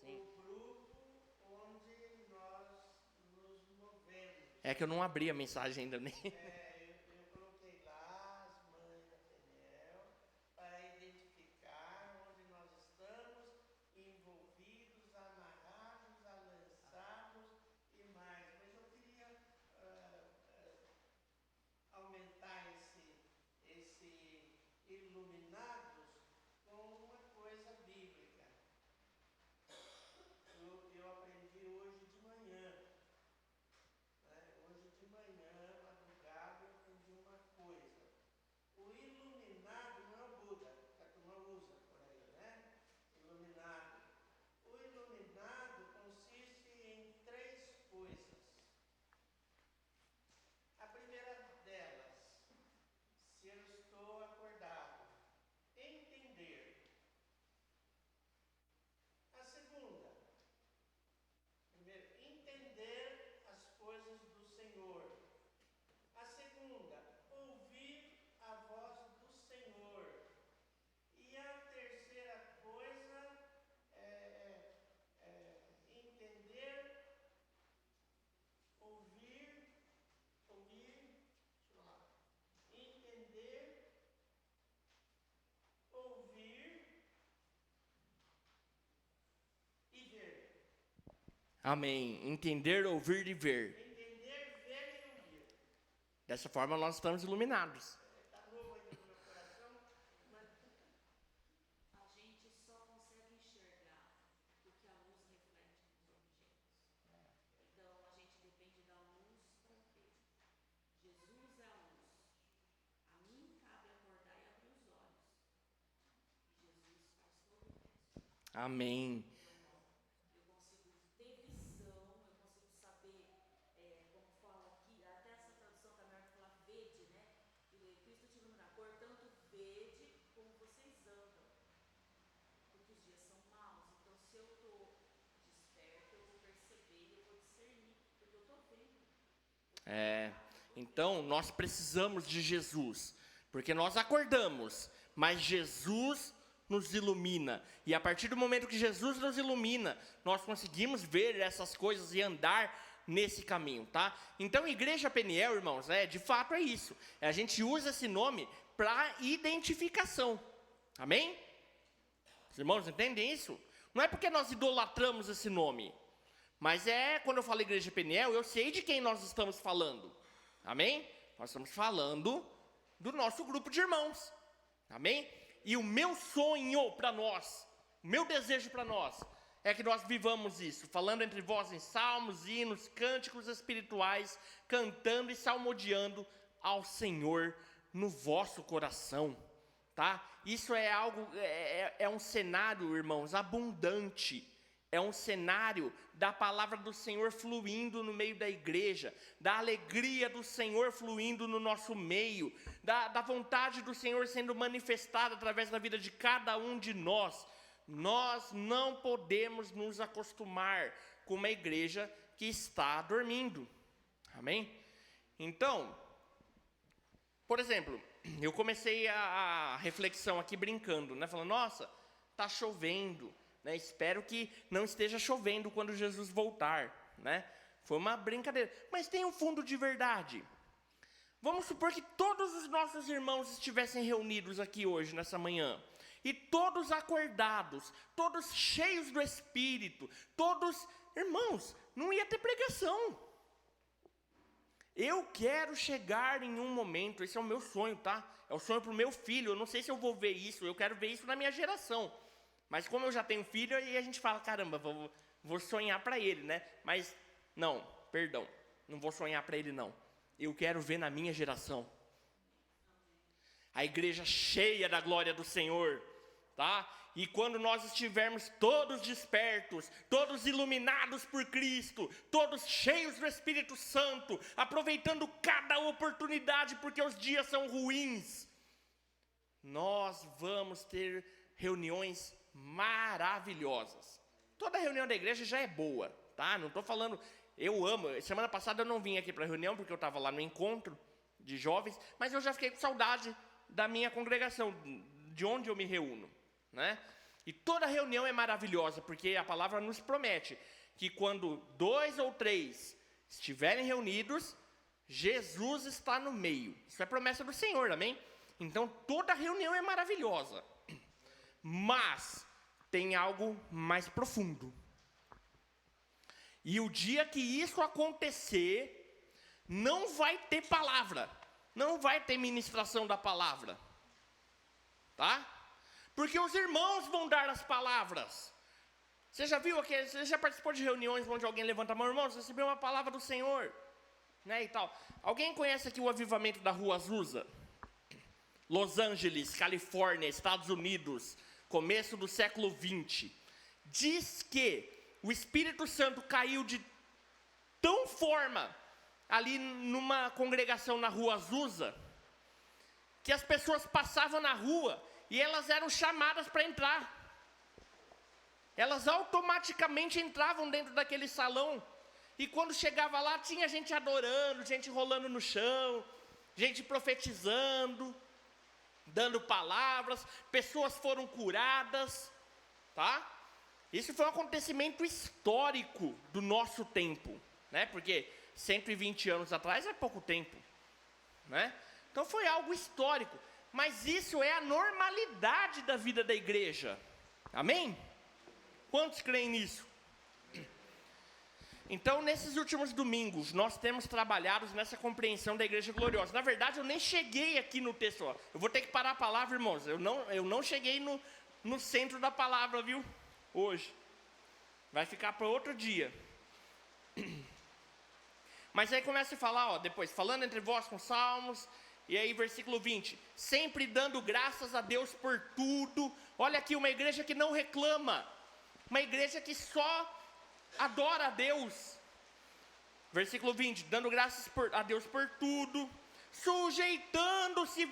o grupo onde nós nos movemos. É que eu não abri a mensagem ainda, nem. Eu coloquei lá as mães da Peniel para iluminados com uma coisa bíblica. Eu aprendi hoje de manhã. Hoje de manhã, madrugada, eu aprendi uma coisa. O iluminado não é o Buda, que a turma usa por aí, né? Iluminado. O iluminado consiste em 3 coisas. A primeira delas, se eu estou acordado, entender. A segunda, primeiro, entender as coisas do Senhor. A segunda, ouvir a voz do Senhor. E a terceira coisa é entender, entender, ouvir e ver. Amém. Entender, ouvir e ver. Entender, ver e ouvir. Dessa forma nós estamos iluminados. Está novo aí no meu coração, mas A gente só consegue enxergar o que a luz reflete nos objetos. Então, a gente depende da luz para ver. Jesus é a luz. A mim cabe acordar e abrir os olhos. Jesus faz todo o resto. Amém. Eu consigo ter visão, eu consigo saber, como fala aqui, até essa tradução da Marta fala vede, né? Cristo te ilumina, portanto vede como vocês andam, porque os dias são maus. Então, se eu estou desperto, eu vou perceber, eu vou discernir, porque eu estou vendo. Então nós precisamos de Jesus, porque nós acordamos, mas Jesus nos ilumina. E a partir do momento que Jesus nos ilumina, nós conseguimos ver essas coisas e andar nesse caminho, tá? Então, Igreja Peniel, irmãos, de fato é isso. A gente usa esse nome para identificação. Amém? Os irmãos entendem isso? Não é porque nós idolatramos esse nome, mas quando eu falo Igreja Peniel, eu sei de quem nós estamos falando. Amém? Nós estamos falando do nosso grupo de irmãos. Amém? E o meu sonho para nós, o meu desejo para nós, é que nós vivamos isso, falando entre vós em salmos, hinos, cânticos espirituais, cantando e salmodiando ao Senhor no vosso coração, tá? Isso é algo, é um cenário, irmãos, abundante. É um cenário da palavra do Senhor fluindo no meio da igreja, da alegria do Senhor fluindo no nosso meio, da vontade do Senhor sendo manifestada através da vida de cada um de nós. Nós não podemos nos acostumar com uma igreja que está dormindo. Amém? Então, por exemplo, eu comecei a reflexão aqui brincando, né? Falando, nossa, está chovendo. Né, espero que não esteja chovendo quando Jesus voltar, né? Foi uma brincadeira, mas tem um fundo de verdade. Vamos supor que todos os nossos irmãos estivessem reunidos aqui hoje, nessa manhã, e todos acordados, todos cheios do Espírito, todos, irmãos, não ia ter pregação. Eu quero chegar em um momento, esse é o meu sonho, tá? É o sonho para o meu filho, eu não sei se eu vou ver isso, eu quero ver isso na minha geração. Mas como eu já tenho filho, aí a gente fala, caramba, vou sonhar para ele, né? Mas, não, perdão, não vou sonhar para ele, não. Eu quero ver na minha geração. A igreja cheia da glória do Senhor, tá? E quando nós estivermos todos despertos, todos iluminados por Cristo, todos cheios do Espírito Santo, aproveitando cada oportunidade, porque os dias são ruins, nós vamos ter reuniões maravilhosas. Toda reunião da igreja já é boa, tá? Não estou falando, eu amo. Semana passada eu não vim aqui para a reunião porque eu estava lá no encontro de jovens, mas eu já fiquei com saudade da minha congregação, de onde eu me reúno, né? E toda reunião é maravilhosa, porque a palavra nos promete que quando 2 ou 3 estiverem reunidos, Jesus está no meio. Isso é promessa do Senhor, amém? Então toda reunião é maravilhosa. Mas tem algo mais profundo. E o dia que isso acontecer, não vai ter palavra, não vai ter ministração da palavra. tá? Porque os irmãos vão dar as palavras. Você já viu aqui, você já participou de reuniões onde alguém levanta a mão, irmãos, recebeu uma palavra do Senhor, né, e tal. Alguém conhece aqui o avivamento da Rua Azusa? Los Angeles, Califórnia, Estados Unidos, começo do século 20. Diz que o Espírito Santo caiu de tão forma ali numa congregação na Rua Azusa, que as pessoas passavam na rua e elas eram chamadas para entrar. Elas automaticamente entravam dentro daquele salão. E quando chegava lá, tinha gente adorando, gente rolando no chão, gente profetizando, dando palavras, pessoas foram curadas, tá? Isso foi um acontecimento histórico do nosso tempo, né? Porque 120 anos atrás é pouco tempo, né? Então foi algo histórico, mas isso é a normalidade da vida da igreja, amém? Quantos creem nisso? Então, nesses últimos domingos, nós temos trabalhado nessa compreensão da Igreja Gloriosa. Na verdade, eu nem cheguei aqui no texto. Ó. Eu vou ter que parar a palavra, irmãos. Eu não cheguei no centro da palavra, viu? Hoje. Vai ficar para outro dia. Mas aí começa a falar, ó, depois, falando entre vós com salmos, e aí versículo 20, sempre dando graças a Deus por tudo. Olha aqui, uma igreja que não reclama, uma igreja que só adora a Deus. Versículo 20, dando graças a Deus por tudo, sujeitando-se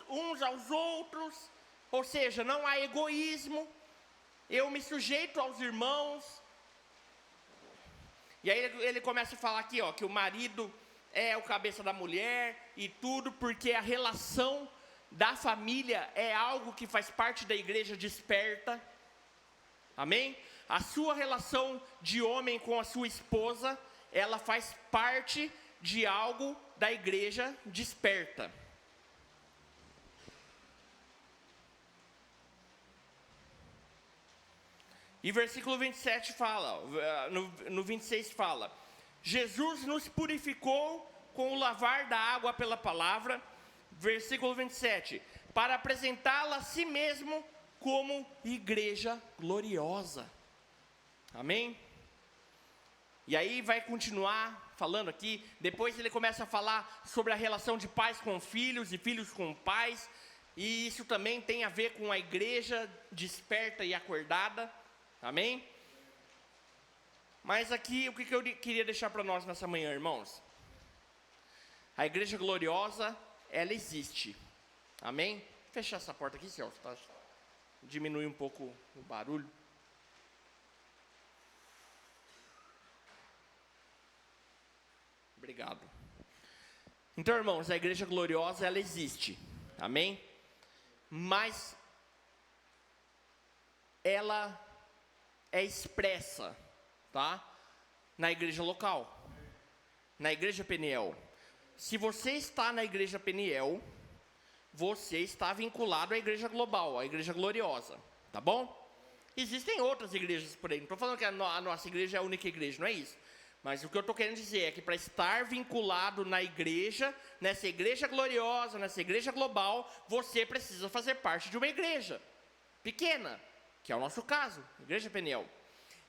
uns aos outros, ou seja, não há egoísmo, eu me sujeito aos irmãos. E aí ele começa a falar aqui, ó, que o marido é o cabeça da mulher e tudo, porque a relação da família é algo que faz parte da igreja desperta, amém? A sua relação de homem com a sua esposa, ela faz parte de algo da igreja desperta. E versículo 27 fala, no 26 fala, Jesus nos purificou com o lavar da água pela palavra, versículo 27, para apresentá-la a si mesmo como igreja gloriosa. Amém? E aí vai continuar falando aqui, depois ele começa a falar sobre a relação de pais com filhos e filhos com pais, e isso também tem a ver com a igreja desperta e acordada, amém? Mas aqui, o que eu queria deixar para nós nessa manhã, irmãos? A igreja gloriosa, ela existe, amém? Vou fechar essa porta aqui, Celso, tá? Diminui um pouco o barulho. Obrigado. Então, irmãos, a igreja gloriosa, ela existe, amém? Mas ela é expressa, tá? Na igreja local, na igreja Peniel. Se você está na igreja Peniel, você está vinculado à igreja global, à igreja gloriosa, tá bom? Existem outras igrejas por aí, não estou falando que a nossa igreja é a única igreja, não é isso. Mas o que eu estou querendo dizer é que para estar vinculado na igreja, nessa igreja gloriosa, nessa igreja global, você precisa fazer parte de uma igreja pequena, que é o nosso caso, igreja Peniel.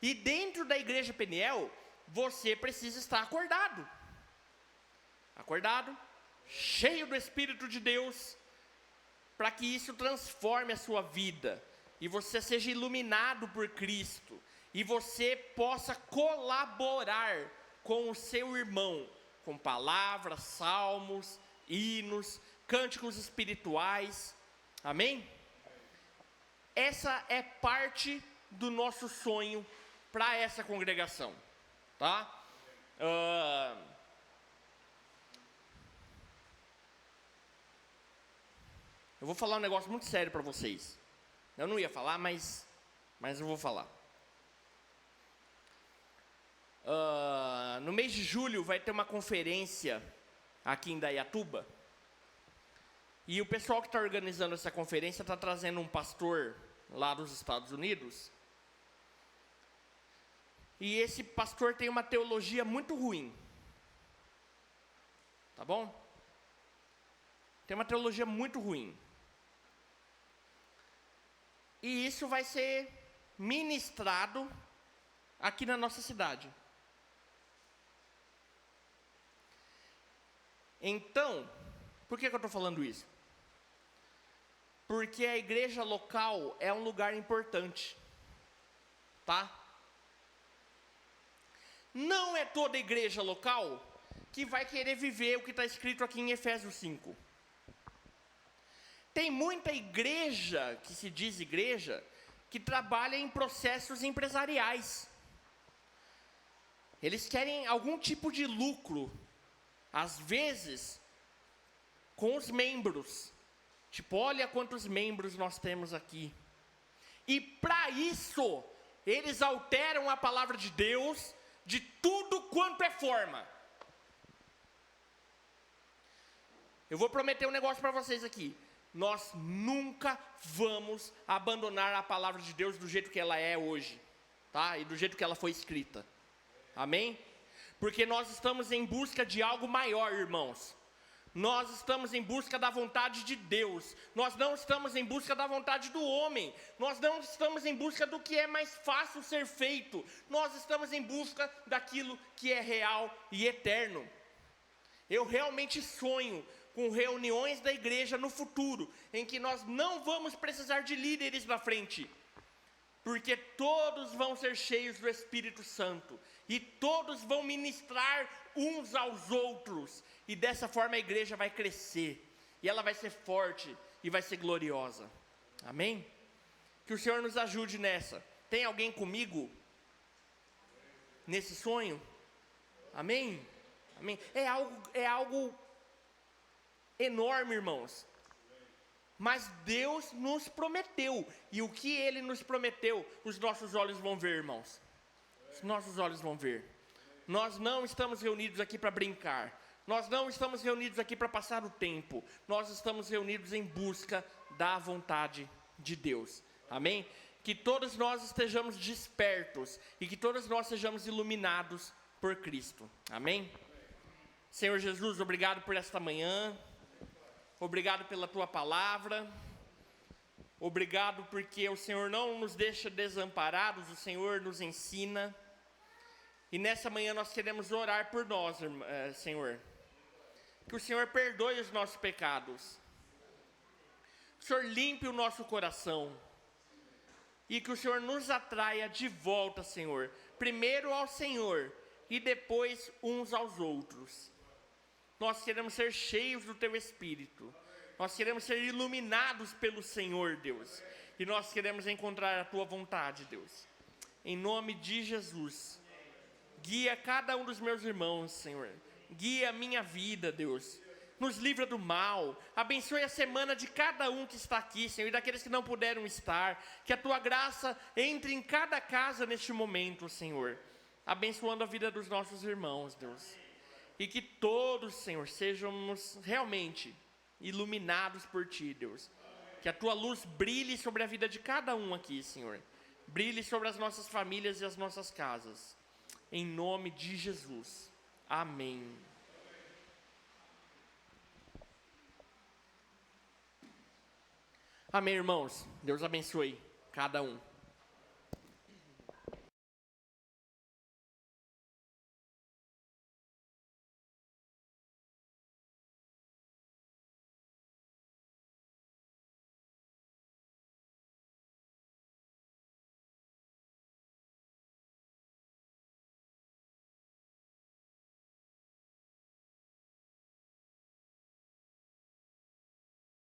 E dentro da igreja Peniel, você precisa estar acordado. Acordado, cheio do Espírito de Deus, para que isso transforme a sua vida, e você seja iluminado por Cristo, e você possa colaborar com o seu irmão, com palavras, salmos, hinos, cânticos espirituais, amém? Essa é parte do nosso sonho para essa congregação, tá? Eu vou falar um negócio muito sério para vocês. Eu não ia falar, mas eu vou falar. No mês de julho vai ter uma conferência aqui em Indaiatuba. E o pessoal que está organizando essa conferência está trazendo um pastor lá dos Estados Unidos. E esse pastor tem uma teologia muito ruim. Tá bom? Tem uma teologia muito ruim. E isso vai ser ministrado aqui na nossa cidade. Então, por que eu estou falando isso? Porque a igreja local é um lugar importante, tá? Não é toda igreja local que vai querer viver o que está escrito aqui em Efésios 5. Tem muita igreja, que se diz igreja, que trabalha em processos empresariais. Eles querem algum tipo de lucro, às vezes, com os membros. Tipo, olha quantos membros nós temos aqui. E para isso, eles alteram a palavra de Deus de tudo quanto é forma. Eu vou prometer um negócio para vocês aqui. Nós nunca vamos abandonar a palavra de Deus do jeito que ela é hoje, tá? E do jeito que ela foi escrita. Amém? Porque nós estamos em busca de algo maior, irmãos. Nós estamos em busca da vontade de Deus. Nós não estamos em busca da vontade do homem. Nós não estamos em busca do que é mais fácil ser feito. Nós estamos em busca daquilo que é real e eterno. Eu realmente sonho com reuniões da igreja no futuro, em que nós não vamos precisar de líderes na frente, porque todos vão ser cheios do Espírito Santo, e todos vão ministrar uns aos outros, e dessa forma a igreja vai crescer, e ela vai ser forte, e vai ser gloriosa. Amém? Que o Senhor nos ajude nessa. Tem alguém comigo nesse sonho? Amém? Amém? É algo enorme, irmãos. Mas Deus nos prometeu. E o que Ele nos prometeu, os nossos olhos vão ver, irmãos. Os nossos olhos vão ver. Nós não estamos reunidos aqui para brincar. Nós não estamos reunidos aqui para passar o tempo. Nós estamos reunidos em busca da vontade de Deus. Amém? Que todos nós estejamos despertos e que todos nós sejamos iluminados por Cristo. Amém? Senhor Jesus, obrigado por esta manhã. Obrigado pela Tua palavra. Obrigado porque o Senhor não nos deixa desamparados, o Senhor nos ensina. E nessa manhã nós queremos orar por nós, Senhor. Que o Senhor perdoe os nossos pecados. Que o Senhor limpe o nosso coração. E que o Senhor nos atraia de volta, Senhor. Primeiro ao Senhor e depois uns aos outros. Nós queremos ser cheios do Teu Espírito. Nós queremos ser iluminados pelo Senhor, Deus. E nós queremos encontrar a Tua vontade, Deus. Em nome de Jesus. Guia cada um dos meus irmãos, Senhor. Guia a minha vida, Deus. Nos livra do mal. Abençoe a semana de cada um que está aqui, Senhor. E daqueles que não puderam estar. Que a Tua graça entre em cada casa neste momento, Senhor. Abençoando a vida dos nossos irmãos, Deus. E que todos, Senhor, sejamos realmente iluminados por Ti, Deus. Que a Tua luz brilhe sobre a vida de cada um aqui, Senhor. Brilhe sobre as nossas famílias e as nossas casas. Em nome de Jesus. Amém. Amém, irmãos. Deus abençoe cada um.